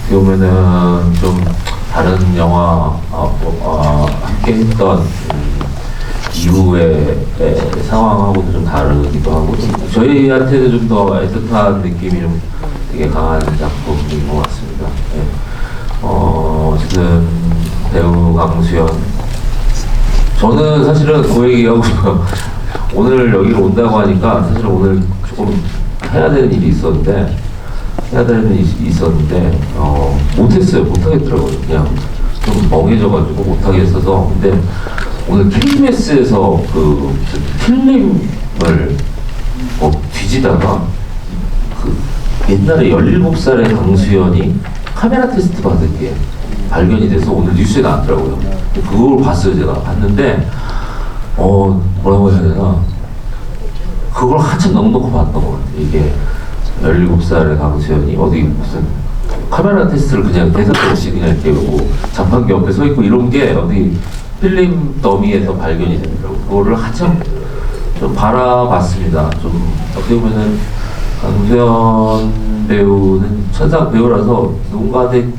[SPEAKER 4] 어떻게 보면은 좀 다른 영화 함께 했던 이후의 상황하고도 좀 다르기도 하고 저희한테는 좀 더 애틋한 느낌이 좀 되게 강한 작품인 것 같습니다. 네. 어쨌든 배우 강수연, 저는 사실은 그 얘기하고 싶어요. 오늘 여기로 온다고 하니까 사실 오늘 조금 해야 되는 일이 있었는데 못했어요. 못하겠더라고요. 그냥 좀 멍해져가지고 못하겠어서. 근데 오늘 KBS에서 필름을 뒤지다가 옛날에 17살의 강수연이 카메라 테스트 받은 게 발견이 돼서 오늘 뉴스에 나왔더라고요. 그걸 봤어요. 제가 봤는데 뭐라고 해야 되나, 그걸 한참 넉넉히 봤던 것 같아요. 이게 17살의 강수연이 어디 무슨 카메라 테스트를 그냥 대사도 없이 그냥 이렇게 자판기 옆에 서 있고 이런 게 어디 필름 더미에서 발견이 되더라고요. 그거를 한참 좀 바라봤습니다. 좀 어떻게 보면은 강수연 배우는 천상 배우라서 누군가한테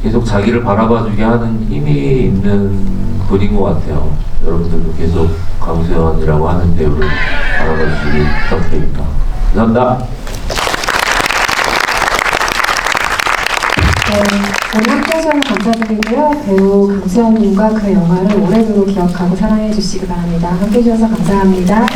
[SPEAKER 4] 계속 자기를 바라봐주게 하는 힘이 있는 분인 것 같아요. 여러분들도 계속 강수연이라고 하는 배우를 바라봐주시기 부탁드립니다. 감사합니다.
[SPEAKER 1] 네, 오늘 함께 해주셔서 감사드리고요. 배우 강수연님과 그 영화를 오래도록 기억하고 사랑해 주시기 바랍니다. 함께 해주셔서 감사합니다.